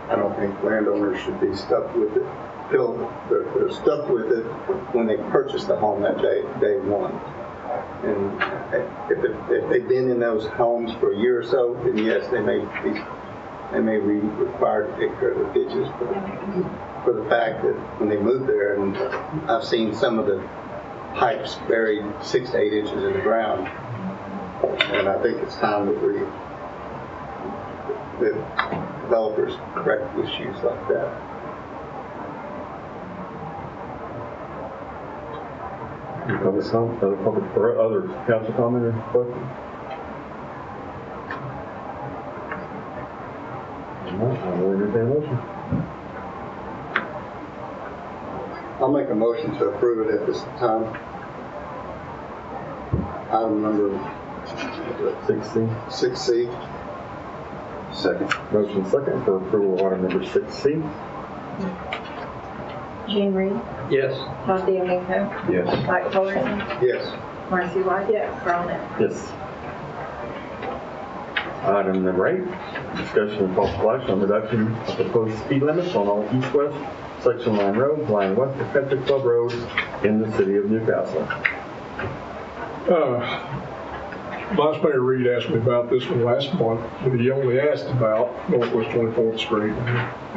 I don't think landowners should be stuck with it. They're stuck with it when they purchase the home that day one. And if they've been in those homes for a year or so, then yes, they may be required to take care of the ditches. But for the fact that when they move there, and I've seen some of the pipes buried 6 to 8 inches in the ground, and I think it's time that the developers correct issues like that. Other council comment or questions? I will entertain a motion. I'll make a motion to approve it at this time. Item number 6C. 6C. Second. Motion second for approval of item number 6C. Gene Reed, Yes. Kathy Amico, Yes. Mike Fullerton, Yes. Marcy White, Carl Nell. Yes. Item number 8, discussion and possible action on reduction of proposed speed limits on all east-west section line roads lying west of Country Club Road in the city of Newcastle. Vice Mayor Reed asked me about this one last month, but he only asked about Northwest 24th Street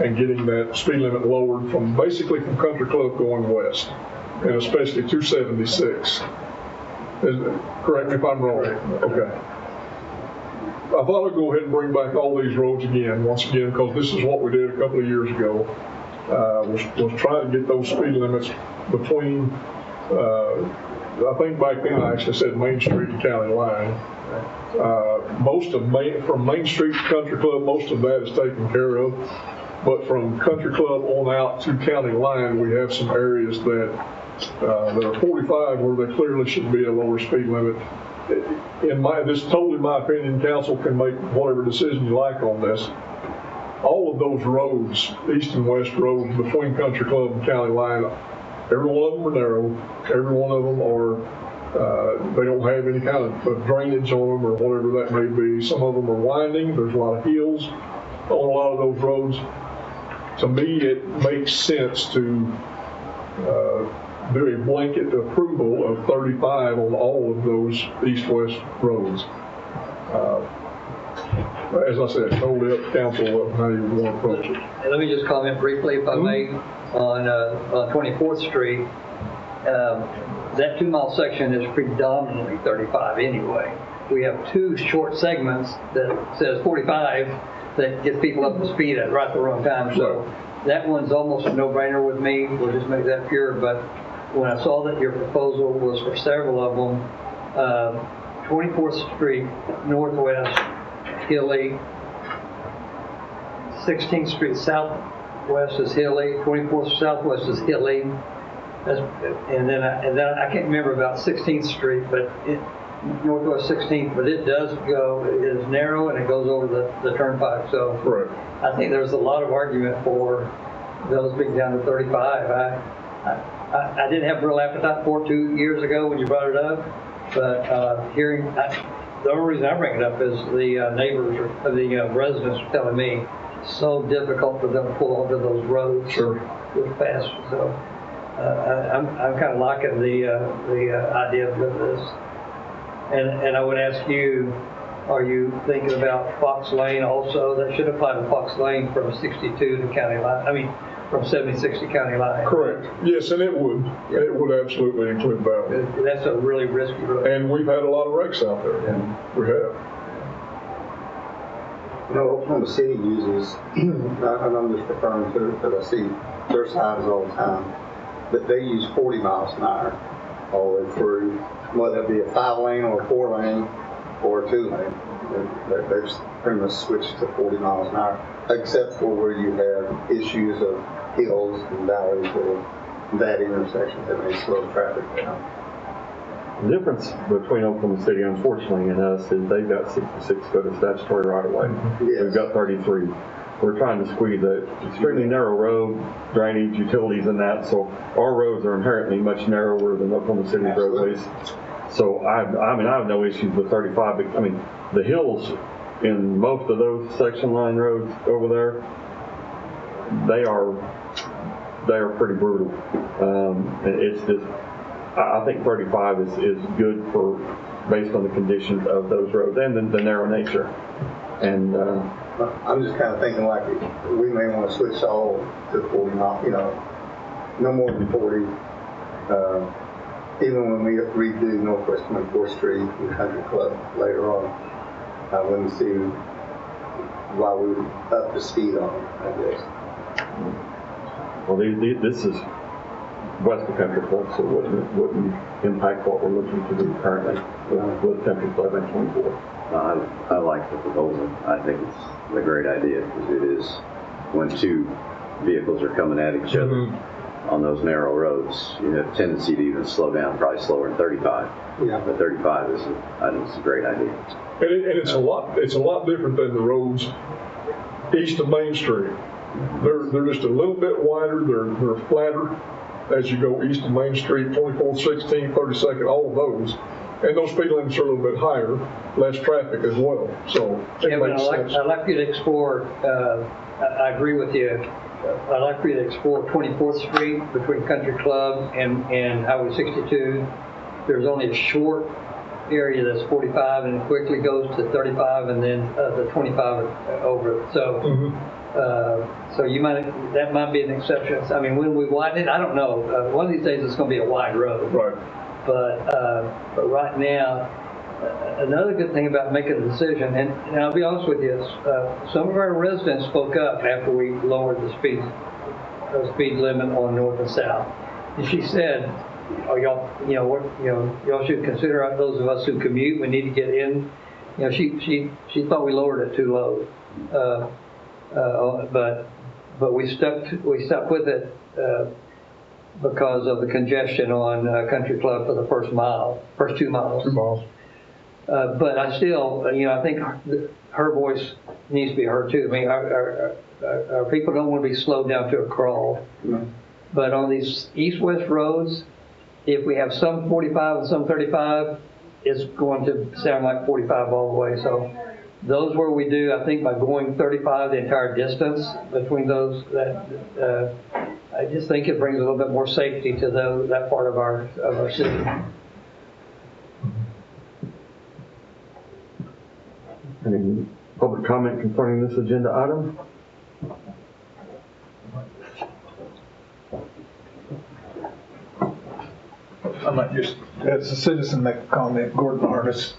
and getting that speed limit lowered from basically from Country Club going west, and especially 276. Correct me if I'm wrong. Okay. I thought I'd go ahead and bring back all these roads again, once again, because this is what we did a couple of years ago. Was trying to get those speed limits between, I think back then I actually said Main Street and County Line. From Main Street to Country Club, most of that is taken care of. But from Country Club on out to County Line, we have some areas that are 45 where there clearly should be a lower speed limit. This is totally my opinion. Council can make whatever decision you like on this. All of those roads, east and west roads between Country Club and County Line, every one of them are narrow. Every one of them are, they don't have any kind of drainage on them or whatever that may be. Some of them are winding. There's a lot of hills on a lot of those roads. To me, it makes sense to do a blanket approval of 35 on all of those east-west roads. As I said, totally up to council how you want to approach it. And let me just comment briefly, if I may, on 24th Street. That 2 mile section is predominantly 35 anyway. We have 2 short segments that says 45 that gets people up to speed at right the wrong time. So that one's almost a no-brainer with me. We'll just make that pure. But when I saw that your proposal was for several of them, 24th Street Northwest, hilly, 16th Street west is hilly, 24th southwest is hilly. And then I can't remember about 16th Street, but northwest 16th, but it does go, it is narrow and it goes over the turnpike. So I think there's a lot of argument for those being down to 35. I didn't have real appetite for it 2 years ago when you brought it up, but the only reason I bring it up is the neighbors or the residents are telling me it's so difficult for them to pull onto those roads with fast. So I'm kind of liking the idea of doing this. And I would ask you, are you thinking about Fox Lane also? That should apply to Fox Lane from 62 to county line. I mean, from 76 to county line. Correct. Yes, and it would. Yeah. It would absolutely include that. That's a really risky road. And we've had a lot of wrecks out there. Yeah. We have. You know, Oklahoma City uses, and I'm just referring to it because I see their signs all the time, but they use 40 miles an hour all the way through, whether it be a 5-lane or a 4-lane or a 2-lane. They've pretty much switched to 40 miles an hour, except for where you have issues of hills and valleys or bad intersections that may slow traffic down. The difference between Oklahoma City, unfortunately, and us is they've got 66 foot of statutory right of way. Yes. We've got 33. We're trying to squeeze an extremely narrow road, drainage, utilities, and that. So our roads are inherently much narrower than Oklahoma City's roadways. So I have no issues with 35. But, I mean, the hills in most of those section line roads over there, they are pretty brutal. It's just, I think 35 is good for based on the conditions of those roads and the narrow nature. And I'm just kind of thinking like we may want to switch all to 40 miles, no more than 40. Even when we redo Northwest 24th Street and Country Club later on, I wouldn't see why we would up the speed on it, I guess. Well, this is west of Country Club, so it wouldn't impact what we're looking to do currently with Country Club and 24. I like the proposal. I think it's a great idea because it is when two vehicles are coming at each other on those narrow roads, you have a tendency to even slow down, probably slower than 35. Yeah. But 35 I think it's a great idea. And it's a lot different than the roads east of Main Street. They're just a little bit wider. They're flatter as you go east of Main Street, 24th, 16th, 32nd, all of those. And those speed limits are a little bit higher, less traffic as well. So it makes sense. I'd like you to explore, I agree with you, I'd like for you to explore 24th Street between Country Club and Highway 62. There's only a short area that's 45 and it quickly goes to 35 and then the 25 over it. So so that might be an exception. I mean, when we widen it, I don't know. One of these days it's going to be a wide road. Right. But right now, another good thing about making a decision, and I'll be honest with you, some of our residents spoke up after we lowered the speed limit on north and south. And she said, "Oh, y'all should consider those of us who commute. We need to get in." She thought we lowered it too low, but we stuck with it. Because of the congestion on Country Club for the first 2 miles. 2 miles. But I still, I think her voice needs to be heard too. I mean, our people don't want to be slowed down to a crawl. Mm-hmm. But on these east-west roads, if we have some 45 and some 35, it's going to sound like 45 all the way. So those where we do, I think by going 35 the entire distance between those, I just think it brings a little bit more safety to that part of our city. Any public comment concerning this agenda item? I might just, as a citizen, make a comment. Gordon Artis,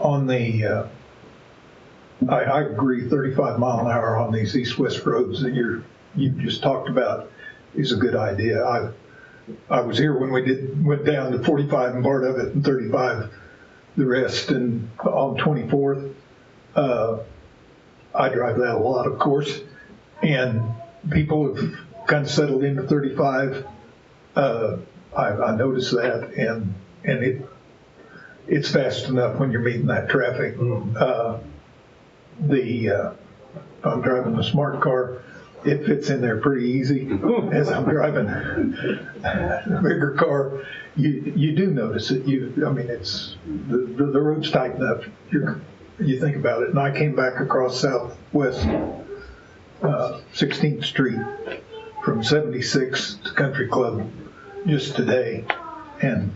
on the, I agree 35 mile an hour on these east-west roads that you've just talked about is a good idea. I was here when we went down to 45 and part of it and 35 the rest, and on 24th I drive that a lot, of course, and people have kind of settled into 35. I noticed that, and it's fast enough when you're meeting that traffic. If I'm driving a smart car, it fits in there pretty easy. As I'm driving a bigger car, you do notice it. It's the road's tight enough. You think about it. And I came back across Southwest 16th Street from 76 to Country Club just today, and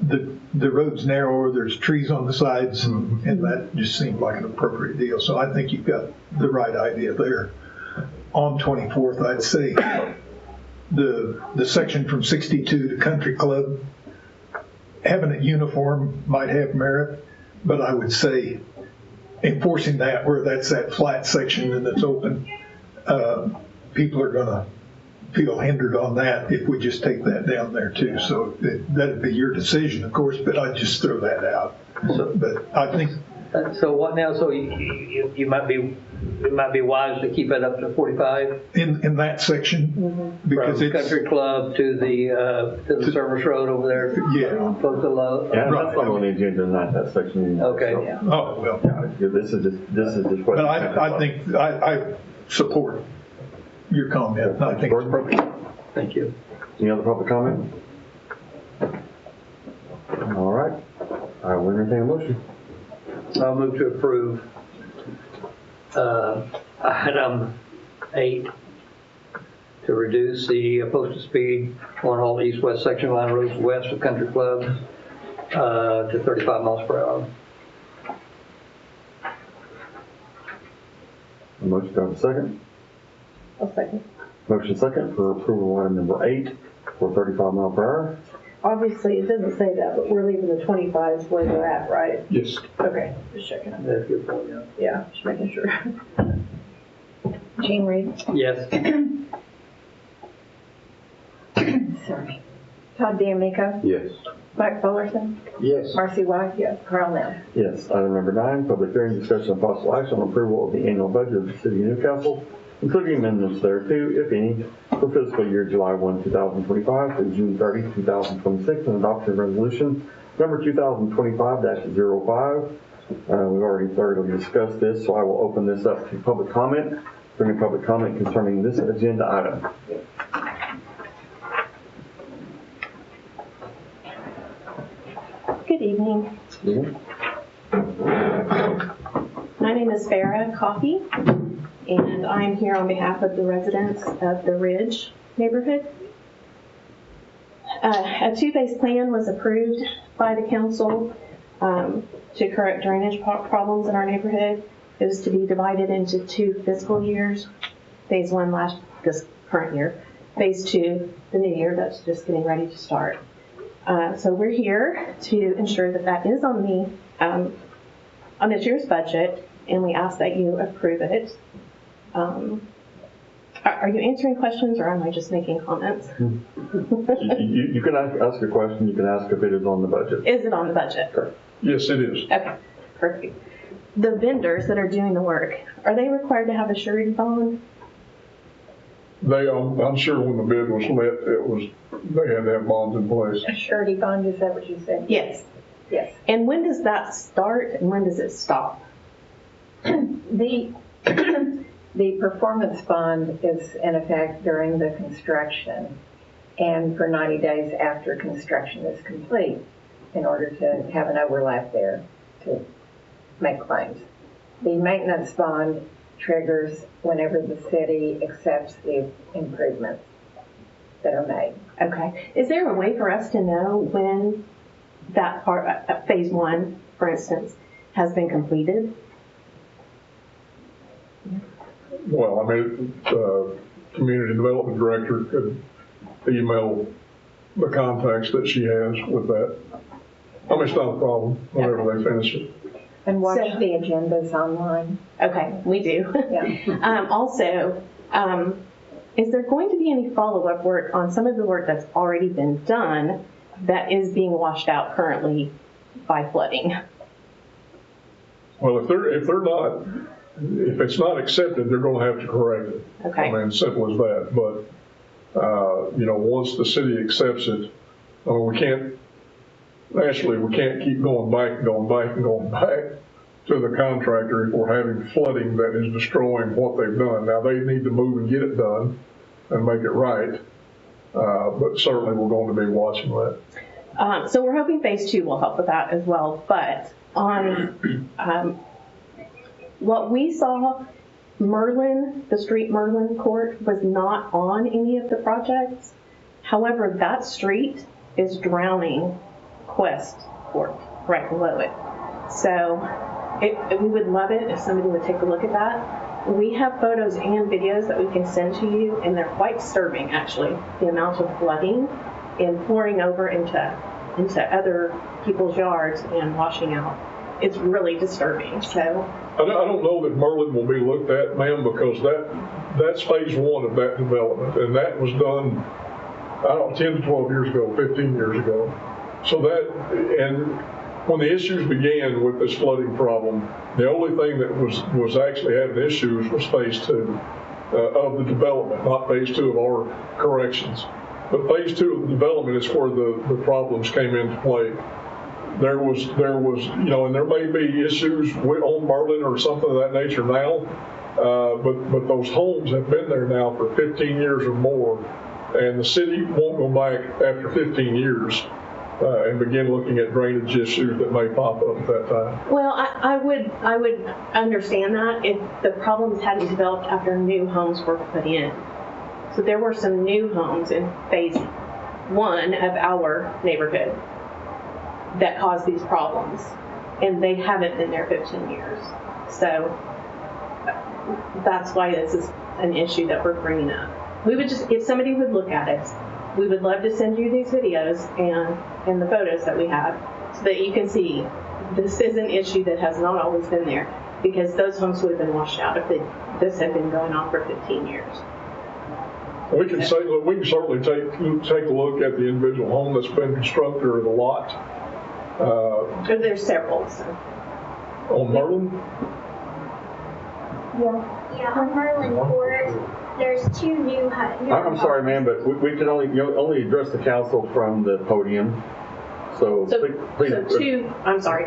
the road's narrower, there's trees on the sides, and that just seemed like an appropriate deal. So I think you've got the right idea there. On 24th, I'd say the section from 62 to Country Club, having it uniform might have merit, but I would say enforcing that where that's that flat section and it's open, people are going to feel hindered on that if we just take that down there too. So that'd be your decision, of course, but I'd just throw that out. But I think. So what now? So it might be wise to keep it up to 45 in that section, because from Country Club to the service road over there. Yeah, close to Love. Yeah, that's not on the agenda, not that section. Okay. So, yeah. Oh well. This is just. But I think I support your comment. I think it's appropriate. Thank you. Any other public comment? All right. I will entertain a motion. I'll move to approve item 8 to reduce the posted speed on all east-west section line roads west of Country Club to 35 miles per hour. A motion, do I have a second? I'll second. Motion second for approval of item number 8 for 35 miles per hour. Obviously, it doesn't say that, but we're leaving the 25s where they're at, right? Yes. Okay, just checking. That's a good point, yeah. Yeah, just making sure. Jean Reed? Yes. Sorry. Todd D'Amico? Yes. Mike Fullerton? Yes. Marcy White? Yes. Carl Nell? Yes. Item number 9, public hearing, discussion of possible action on approval of the annual budget of the City of Newcastle, including amendments thereto, if any, for fiscal year July 1, 2025 through June 30, 2026, and adoption of resolution number 2025-05. We've already thoroughly discussed this, so I will open this up to public comment. Is there any public comment concerning this agenda item? Good evening. My name is Farah Coffey, and I'm here on behalf of the residents of the Ridge neighborhood. A two-phase plan was approved by the council to correct drainage problems in our neighborhood. It was to be divided into 2 fiscal years. Phase 1 this current year. Phase 2, the new year that's just getting ready to start. So we're here to ensure that that is on this year's budget, and we ask that you approve it. Are you answering questions, or am I just making comments? You can ask a question. You can ask if it is on the budget. Is it on the budget? Correct. Yes, it is. Okay, perfect. The vendors that are doing the work, are they required to have a surety bond? I'm sure when the bid was lit, they had to have bonds in place. A surety bond, is that what you said? Yes. Yes. And when does that start and when does it stop? The performance bond is in effect during the construction and for 90 days after construction is complete in order to have an overlap there to make claims. The maintenance bond triggers whenever the city accepts the improvements that are made. Okay. Is there a way for us to know when that part, phase 1, for instance, has been completed? Well, community development director could email the contacts that she has with that. It's not a problem whenever they finish it. And watch the agendas online. Okay, we do. Yeah. Also, is there going to be any follow-up work on some of the work that's already been done that is being washed out currently by flooding? Well, if they're not if it's not accepted, they're gonna have to correct it. Okay. I mean, simple as that, but, once the city accepts it, we can't keep going back to the contractor if we're having flooding that is destroying what they've done. Now, they need to move and get it done and make it right, but certainly we're going to be watching that. So we're hoping phase 2 will help with that as well, but on what we saw, the street Merlin Court was not on any of the projects. However, that street is drowning Quest Court right below it. So we would love it if somebody would take a look at that. We have photos and videos that we can send to you, and they're quite disturbing, actually, the amount of flooding and pouring over into other people's yards and washing out. It's really disturbing. So I don't know that Merlin will be looked at, ma'am, because that's phase 1 of that development, and that was done, 10 to 12 years ago, 15 years ago. So and when the issues began with this flooding problem, the only thing that was actually having issues was phase 2 of the development, not phase 2 of our corrections. But phase 2 of the development is where the problems came into play. There was, and there may be issues on Merlin or something of that nature now, but those homes have been there now for 15 years or more, and the city won't go back after 15 years and begin looking at drainage issues that may pop up at that time. well, I would understand that if the problems hadn't developed after new homes were put in. So there were some new homes in phase 1 of our neighborhood that caused these problems, and they haven't been there 15 years. So that's why this is an issue that we're bringing up. We would just, if somebody would look at it, we would love to send you these videos and the photos that we have so that you can see this is an issue that has not always been there, because those homes would have been washed out if this had been going on for 15 years. We can certainly take a look at the individual home that's been constructed or the lot. There's several. So. On Merlin? Yeah, on Merlin Court, there's 2 new homes. I'm sorry, ma'am, but we can only address the council from the podium. So please. I'm sorry.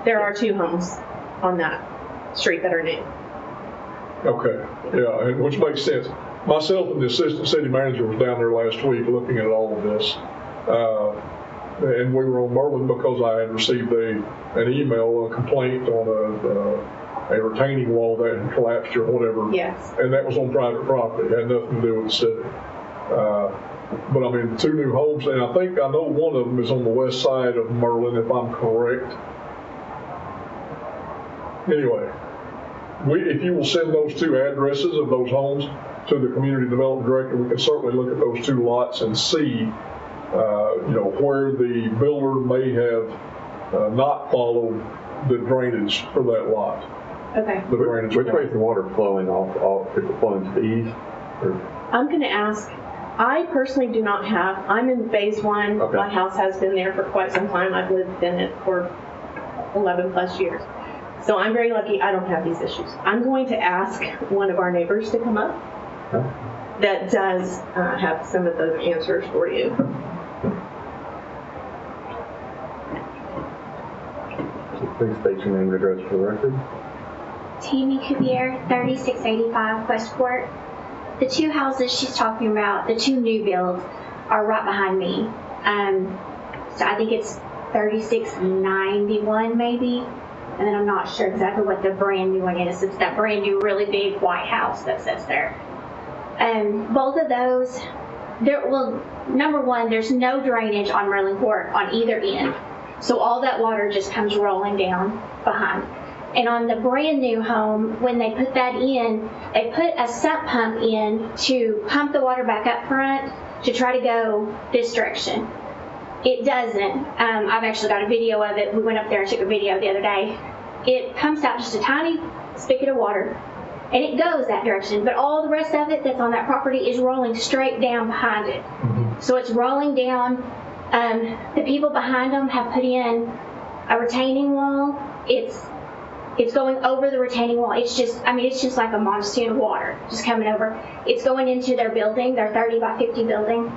There are 2 homes on that street that are new. Okay, yeah, which makes sense. Myself and the assistant city manager was down there last week looking at all of this. And we were on Merlin because I had received an email, a complaint on a retaining wall that had collapsed or whatever. Yes. And that was on private property. It had nothing to do with the city. But I mean, 2 new homes, and I know one of them is on the west side of Merlin, if I'm correct. Anyway, if you will send those 2 addresses of those homes to the community development director, we can certainly look at those 2 lots and see, where the builder may have not followed the drainage for that lot. Okay. Which way is the water flowing off? Is it flowing to the east? Or? I'm going to ask. I personally do not have. I'm in phase 1. Okay. My house has been there for quite some time. I've lived in it for 11 plus years. So I'm very lucky I don't have these issues. I'm going to ask one of our neighbors to come up that does have some of those answers for you. Please state your name and address for the record. Tammy Cuvier, 3685 Westport. The 2 houses she's talking about, the 2 new builds, are right behind me. So I think it's 3691 maybe, and then I'm not sure exactly what the brand new one is. It's that brand new really big white house that sits there. Both of those, number one, there's no drainage on Merlin Court on either end. So all that water just comes rolling down behind. And on the brand new home, when they put that in, they put a sump pump in to pump the water back up front to try to go this direction. It doesn't. I've actually got a video of it. We went up there and took a video the other day. It pumps out just a tiny spigot of water, and it goes that direction. But all the rest of it that's on that property is rolling straight down behind it. So it's rolling down. The people behind them have put in a retaining wall. It's It's going over the retaining wall. It's just like a monsoon of water just coming over. It's going into their building, their 30 by 50 building.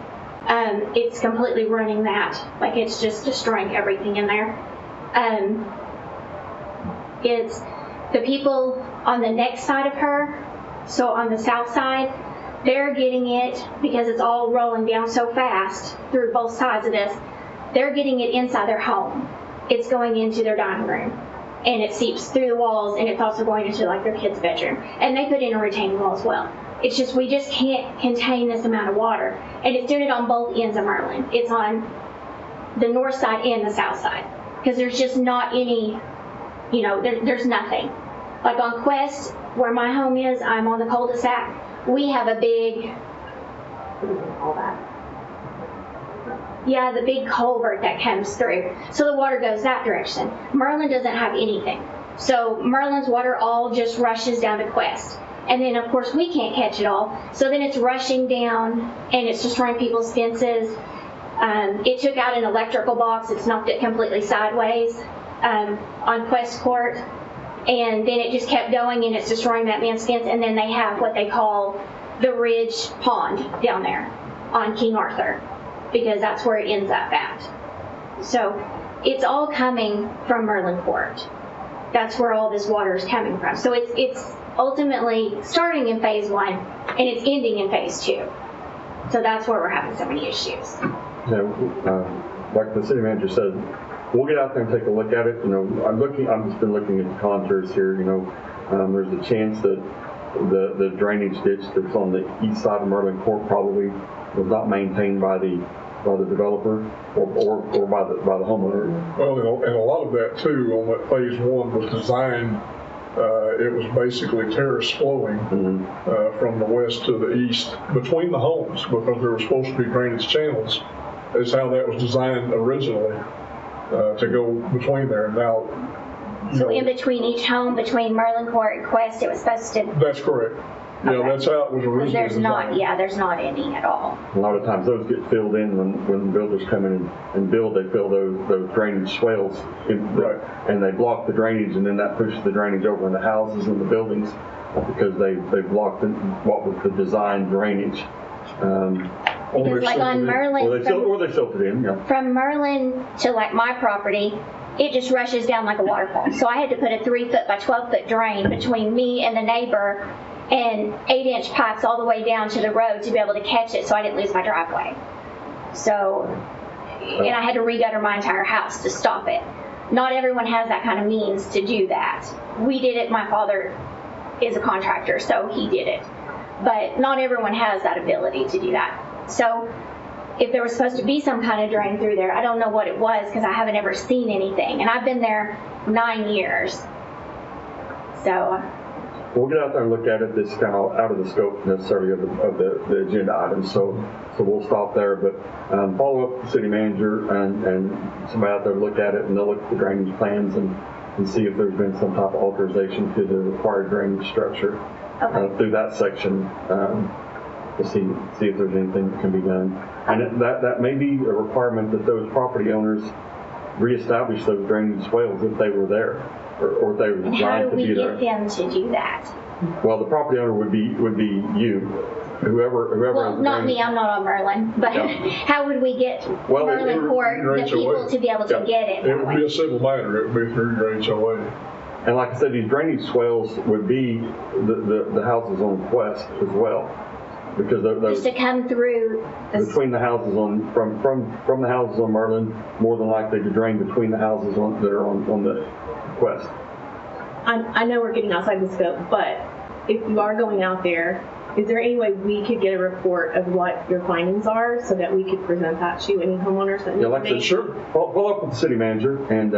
It's completely ruining that. Like, it's just destroying everything in there. It's the people on the next side of her, so on the south side, they're getting it because it's all rolling down so fast through both sides of this. They're getting it inside their home. It's going into their dining room, and it seeps through the walls, and it's also going into like their kid's bedroom. And they put in a retaining wall as well. It's just, we just can't contain this amount of water. And it's doing it on both ends of Merlin. It's on the north side and the south side. Because there's just not any, you know, there's nothing. Like on Quest, where my home is, I'm on the cul-de-sac. We have a big, what do they call that? Yeah, the big culvert that comes through. So the water goes that direction. Merlin doesn't have anything. So Merlin's water all just rushes down to Quest. And then, of course, we can't catch it all. So then it's rushing down, and it's destroying people's fences. It took out an electrical box. It's knocked it completely sideways on Quest Court. And then it just kept going, and it's destroying that man's fence. And then they have what they call the Ridge Pond down there on King Arthur, because that's where it ends up at. So it's all coming from Merlin Court. That's where all this water is coming from. So it's ultimately starting in phase 1, and it's ending in phase 2. So that's where we're having so many issues. Like the city manager said, we'll get out there and take a look at it. You know, I've just been looking at the contours here. You know, there's a chance that the drainage ditch that's on the east side of Merlin Court probably was not maintained by the developer or by the homeowner. Well, and a lot of that too on that phase 1 was designed. It was basically terrace flowing from the west to the east between the homes, because there were supposed to be drainage channels. Is how that was designed originally, to go between there. Now, so in between each home, between Merlin Court and Quest, it was supposed to. That's correct. Okay. Yeah, that's how it was originally there's designed. there's not any at all. A lot of times those get filled in when builders come in and build. They fill those drainage swales in, right. And they block the drainage, and then that pushes the drainage over in the houses and the buildings because they blocked what was the design drainage. Because like on Merlin, or they silted in. Yeah. From Merlin to like my property, it just rushes down like a waterfall. So I had to put a 3-foot by 12-foot drain between me and the neighbor, and 8-inch pipes all the way down to the road to be able to catch it so I didn't lose my driveway. So, and I had to re-gutter my entire house to stop it. Not everyone has that kind of means to do that. We did it. My father is a contractor, so he did it. But not everyone has that ability to do that. So if there was supposed to be some kind of drain through there, I don't know what it was because I haven't ever seen anything. And I've been there 9 years. So we'll get out there and look at it. This is kind of out of the scope necessarily of the agenda items, so we'll stop there. But follow up with the city manager and somebody out there look at it, and they'll look at the drainage plans and see if there's been some type of alteration to the required drainage structure through that section to see if there's anything that can be done. And that may be a requirement that those property owners reestablish those drainage swales if they were there. Or if they were designed to be there. How do we get them to do that? Well, the property owner would be you, whoever. Well, not me. I'm not on Merlin, but how would we get Merlin Court the people to be able to get it? It would be a civil matter. It would be through your HOA. And like I said, these drainage swales would be the houses on Quest as well, because those just to come through between the houses from the houses on Merlin, more than likely to drain between the houses that are on the Quest. I know we're getting outside the scope, but if you are going out there, is there any way we could get a report of what your findings are so that we could present that to any homeowners that like I said, sure. Follow up with the city manager, and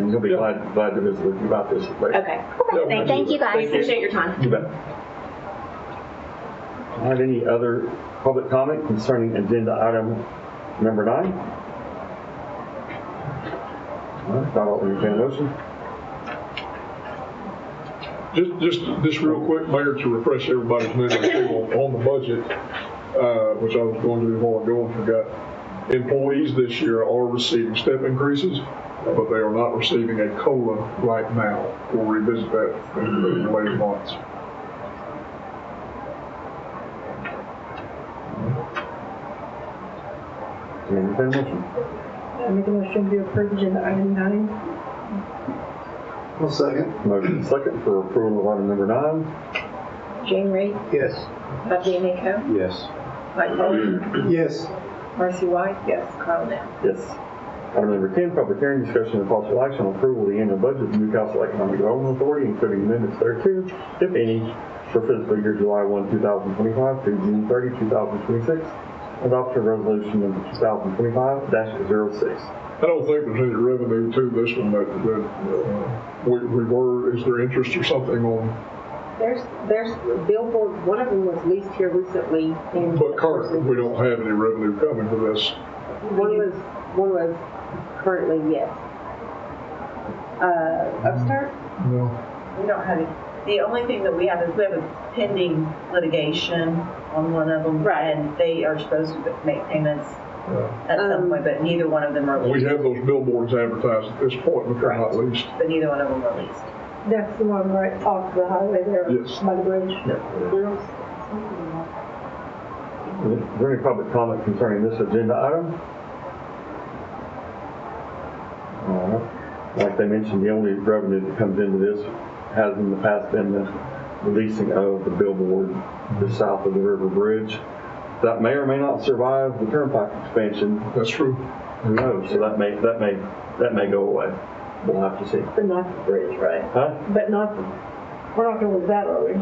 he'll be glad to visit with you about this later. Okay. Thank you guys. We appreciate your time. You bet. All right, any other public comment concerning agenda item number 9? All right, I'll entertain a motion. Just real quick, Mayor, to refresh everybody's memory on the budget, which I was going to do a while ago and forgot. Employees this year are receiving step increases. but they are not receiving a COLA right now. We'll revisit that in later months. Entertained a motion. I make a motion to approve agenda item 9. I'll second. Motion second for approval of item number 9. Jane Reed, Yes. Todd DeMeco, Yes. Mike Fullerton, Yes. Marcy White, yes, Carl Nell. Yes. Item number 10, public hearing, discussion, and possible action on approval of the annual budget of the Newcastle Economic Development Authority, including amendments thereto, if any, for fiscal year July 1, 2025 through June 30, 2026. Adoption of resolution number 2025-06. I don't think there's any revenue to this one that we were, is there interest or something on? There's billboard, one of them was leased here recently. But currently, we don't have any revenue coming to this. One was currently, yes. Upstart? No. We don't have it. The only thing that we have is we have a pending litigation on one of them. Right. And they are supposed to make payments at some point, but neither one of them are We leased. have those billboards advertised at this point, but they're not leased. But neither one of them are leased. That's the one right off the highway there Yes. by the bridge. Is there any public comment concerning this agenda item? Like they mentioned, the only revenue that comes into this has in the past been the leasing of the billboard just south of the river bridge. That may or may not survive the turnpike expansion. That's true. Who knows? So that may go away. We'll have to see. But not the bridge, right? Huh? But not, we're not gonna lose that, are we?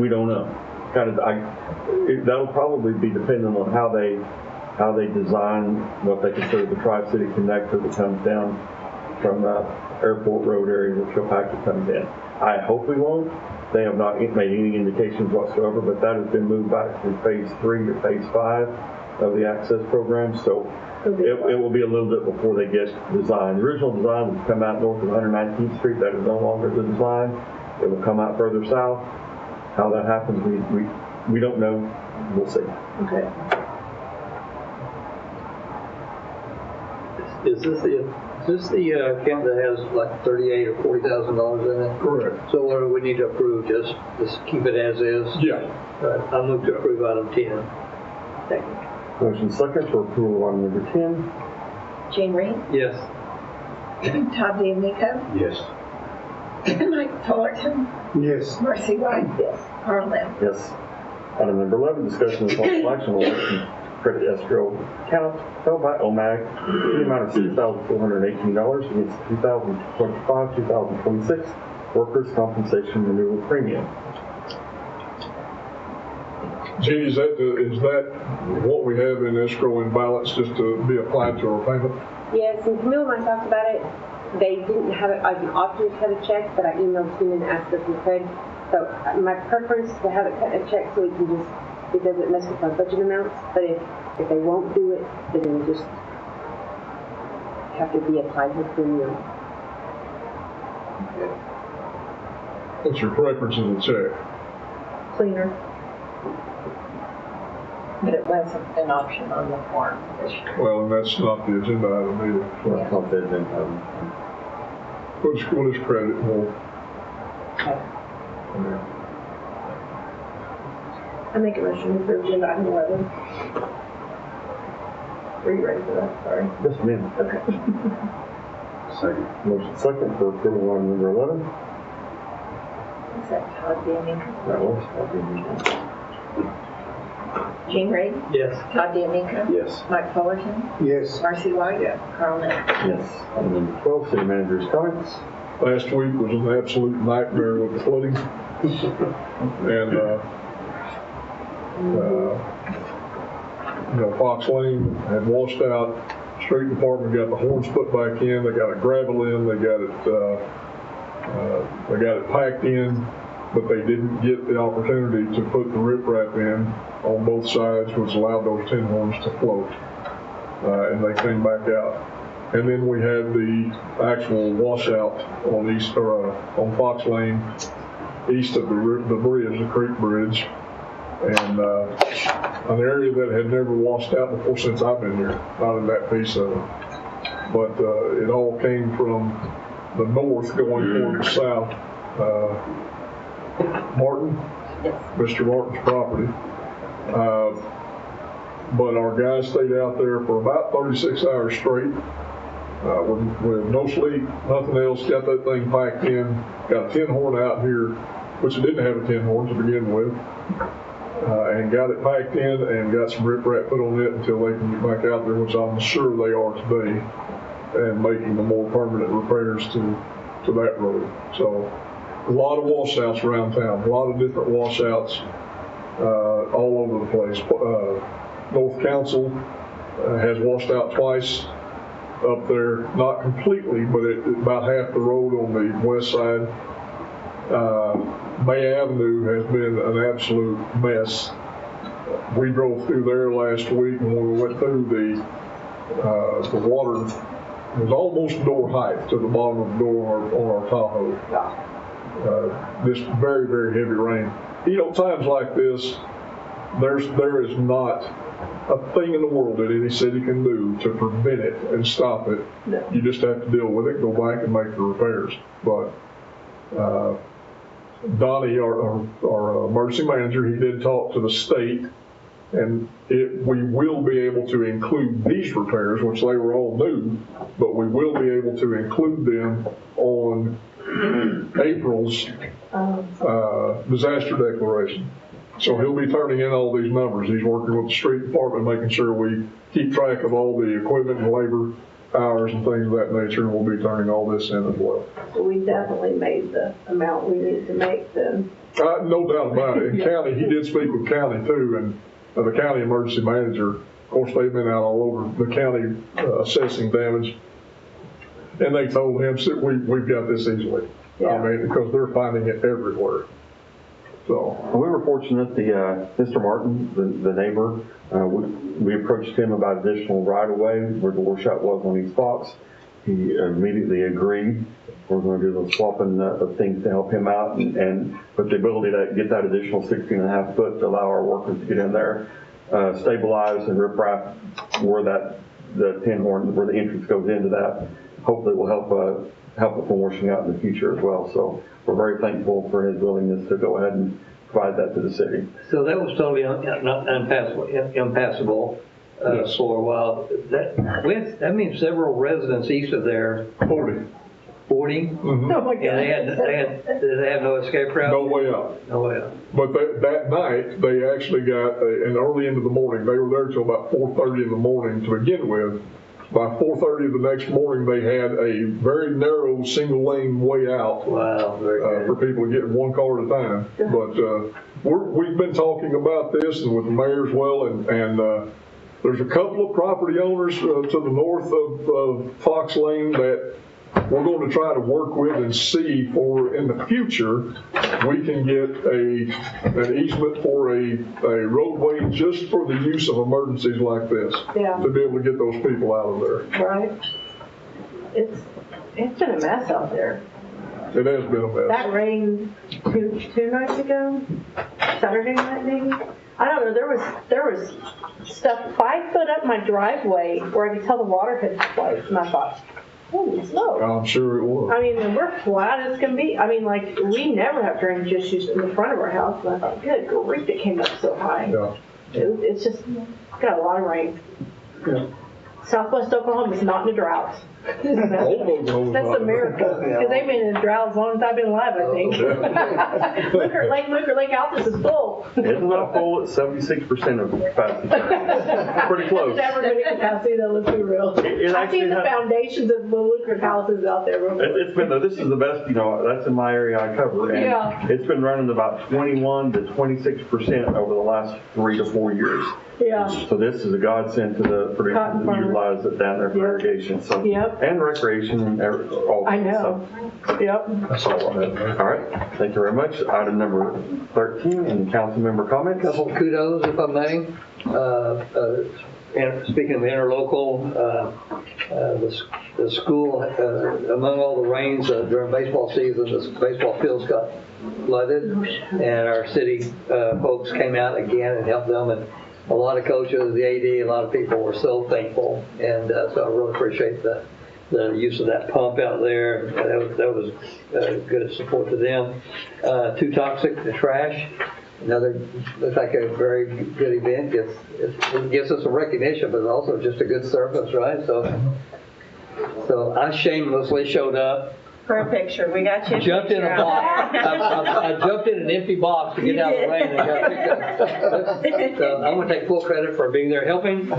We don't know. That'll probably be dependent on how they design what they consider the Tri-City connector that comes down from the airport road area where Kilpatrick comes in. I hope we won't. They have not made any indications whatsoever, but that has been moved back from phase 3 to phase 5 of the access program. So it will be a little bit before they get designed. The original design was come out north of 119th Street. That is no longer the design. It will come out further south. How that happens, we don't know. We'll see. Okay. Is this the account that has like $38,000 or $40,000 in it? Correct. So what do we need to approve? Just keep it as is? Yeah. I move to approve item 10. Second. Motion second for approval on number 10. Jane Reed, Yes. Todd DeMeco, Yes. Mike Fullerton, Yes. Marcy White, yes, Carl Nell. Yes. Item number 11, discussion of possible action on election credit escrow account held by OMAG in the amount of $6,418 against 2025-2026 workers' compensation renewal premium. Jeannie, is that what we have in escrow in balance just to be applied to our payment? Yes, and Camille and I talked about it. They didn't have it as an option to cut a check, but I emailed him and asked if we could. So my preference is to have it cut a check so we can just, it doesn't mess with our budget amounts. But if they won't do it, then we just have to be applied to premium. Okay. What's your preference in the check? Cleaner. But it wasn't an option on the form this year. Well, and that's not the agenda item either. Well, that's not the agenda item. We'll just credit more. Okay. I make a motion to approve agenda item 11. Are you ready for that? Sorry. Yes, ma'am. Okay. Second. Motion second for approval on number 11. Is that Todd DeMeco? That was. Jane Reed, Yes. Todd DeMeco, Yes. Mike Fullerton, Yes. Marcy White, Carl Nell. Yes. Item number 12, city manager's comments. Last week was an absolute nightmare with the flooding. And, Fox Lane had washed out. Street department got the horns put back in. They got a gravel in. They got it packed in, but they didn't get the opportunity to put the riprap in on both sides, which allowed those tin horns to float. And they came back out. And then we had the actual washout on Fox Lane, east of the bridge, the creek bridge, and an area that had never washed out before since I've been here, not in that piece of it. but it all came from the north going toward the south. Martin, Mr. Martin's property. But our guys stayed out there for about 36 hours straight. With no sleep, nothing else, got that thing packed in, got a tin horn out here, which it didn't have a tin horn to begin with, and got it packed in and got some riprap put on it until they can get back out there, which I'm sure they are today, and making the more permanent repairs to that road. So a lot of washouts around town, a lot of different washouts all over the place. North Council has washed out twice up there, not completely, but about half the road on the west side. May Avenue has been an absolute mess. We drove through there last week, and when we went through, the water was almost door height to the bottom of the door on our Tahoe. Just very, very heavy rain. You know, times like this, there is not a thing in the world that any city can do to prevent it and stop it. No. You just have to deal with it, go back and make the repairs. But Donnie, our emergency manager, he did talk to the state, and we will be able to include these repairs, which they were all new, but we will be able to include them on April's disaster declaration. So he'll be turning in all these numbers. He's working with the street department, making sure we keep track of all the equipment and labor hours and things of that nature, and we'll be turning all this in as well. So we definitely made the amount we needed to make then. No doubt about it. And county, he did speak with county too, and the county emergency manager, of course, they've been out all over the county assessing damage, and they told him, we've got this easily. Yeah. I mean, because they're finding it everywhere. So we were fortunate. Mr. Martin, the neighbor, we approached him about additional right-of-way where the workshop was on East Fox. He immediately agreed. We're going to do the swapping of things to help him out, and with the ability to get that additional 16.5 foot to allow our workers to get in there, stabilize and riprap where the tin horn, where the entrance goes into that. Hopefully, will help it from washing out in the future as well. So we're very thankful for his willingness to go ahead and provide that to the city. So that was totally impassable yes. For a while. That means several residents east of there. 40. 40? Mm-hmm. Oh my God. And they had no escape route? No way out. No way out. But that night, they actually got, and early into the morning, they were there till about 4:30 in the morning to begin with. By 4:30 the next morning, they had a very narrow single lane way out. Wow, very good. For people to get one car at a time. But we've been talking about this and with the mayor as well, and there's a couple of property owners to the north of Fox Lane that we're going to try to work with and see for in the future we can get an easement for a roadway just for the use of emergencies like this. Yeah. To be able to get those people out of there. Right. It's been a mess out there. It has been a mess. That rain two nights ago, Saturday night maybe. I don't know. There was stuff 5 foot up my driveway where I could tell the water had flowed, and I thought, holy smoke. I'm sure it was. I mean, and we're flat as can be. I mean, like, we never have drainage issues in the front of our house, and I thought, good grief, it came up so high. Yeah. It's just got a lot of rain. Yeah. Southwest Oklahoma is not in a drought. That's a miracle. Because they've been in a drought as long as I've been alive, I think. Lake Altus is full. It's not full. It's 76% of capacity. Pretty close. It's never been at capacity, though, let's be real. I've seen the foundations of the lucrative houses out there. It's been, this is the best, that's in my area I cover. And yeah. It's been running about 21 to 26% over the last 3 to 4 years. Yeah. So this is a godsend to the producers that utilize it down there for irrigation. So, and recreation and all that. I know. So. Yep. That's all I have. All right. Thank you very much. Item number 13, and council member comments. A couple kudos, if I may. And speaking of interlocal, the school, among all the rains during baseball season, the baseball fields got flooded, and our city folks came out again and helped them. And a lot of coaches, the AD, a lot of people were so thankful, and so I really appreciate the use of that pump out there. That was good support to them. Too toxic to trash. Another, looks like a very good event. It gives us some recognition, but also just a good service, right? So I shamelessly showed up. For a picture, we got you. Jumped in a box. I jumped in an empty box to get out of the rain and got picked up. So I'm going to take full credit for being there helping.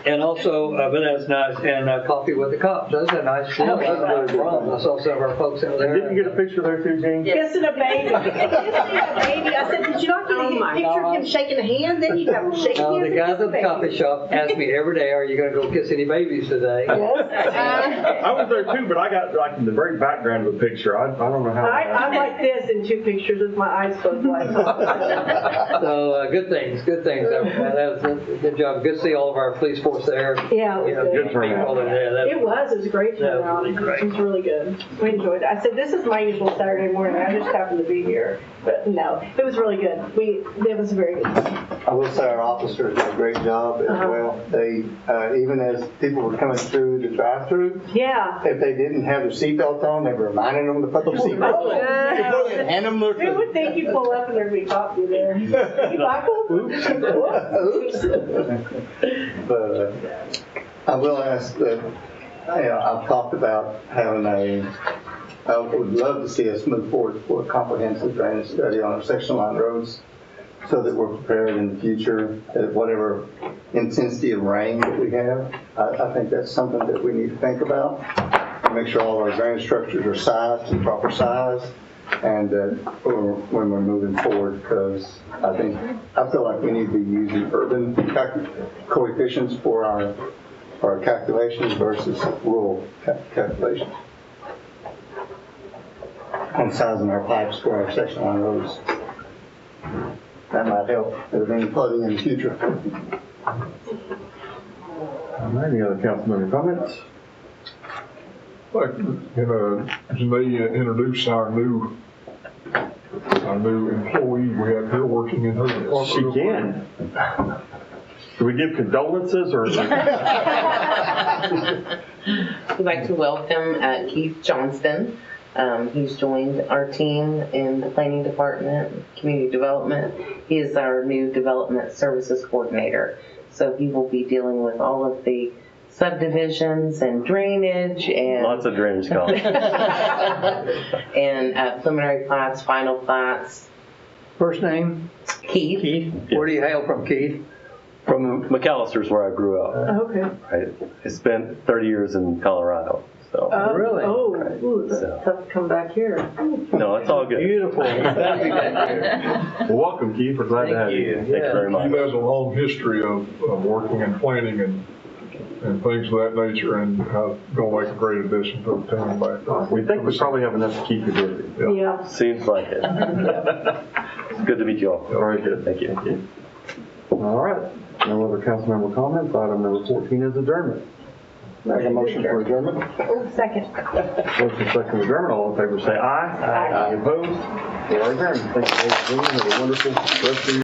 And also, but that's nice. And coffee with the cops. That's a nice deal. I saw some of our folks out there. Didn't you get a picture there too, Jane? Kissing a baby. Baby. I said, did you not get a picture of him shaking a hand? Then you got him shaking hands. The guys at the coffee shop ask me every day, "Are you going to go kiss any babies today?" Yes. I was there too, but I got like in the very background of the picture. I don't know how. I'm like this in 2 pictures with my eyes closed like So good things. That was a good job. Good to see all of our police force there. Yeah, it was good turnout. It was a great turnout. It was really good. We enjoyed it. I said, this is my usual Saturday morning. I just happened to be here. But no, it was really good. It was very good. I will say our officers did a great job as well. They, even as people were coming through the drive-through, if they didn't have their seatbelt on, they were reminding them to put their seatbelt on. Hand them their Who would think you pull up and there'd be coffee there? Hey, Michael? Oops. But I will ask that, I've talked about having I would love to see us move forward for a comprehensive drainage study on our section line roads so that we're prepared in the future at whatever intensity of rain that we have. I think that's something that we need to think about. Make sure all our drainage structures are sized to proper size and when we're moving forward, because I feel like we need to be using urban coefficients for our calculations versus rural calculations on sizing our pipes for our section line roads. That might help with any flooding in the future. All right, any other council member comments? Like, Janae introduced our new employee we have here working in her department. She can. Do we give condolences or? We'd like to welcome Keith Johnston. He's joined our team in the planning department, community development. He is our new development services coordinator. So he will be dealing with all of the subdivisions and drainage and lots of drainage calls. And preliminary plats, final plats. First name? Keith. Keith. Where do you hail from, Keith? From McAllister's, where I grew up. Okay. Right. I spent 30 years in Colorado. So. Really? Oh, that's tough to come back here. No, it's all good. Beautiful. Well, welcome, Keith. We're glad to have you. Thank you very much. He has a long history of working in planning and things of that nature, and going to make a great addition to the team back there. We think we probably have enough to keep you busy. Yeah. Seems like it. It's good to meet you all. Very good. Thank you. All right. No other council member comments. Item number 14 is adjournment. Make a motion for adjournment. Second. Motion second adjournment. All in favor say aye. Aye. Opposed? We are adjourned. Thank you all for being here. Have a wonderful rest of your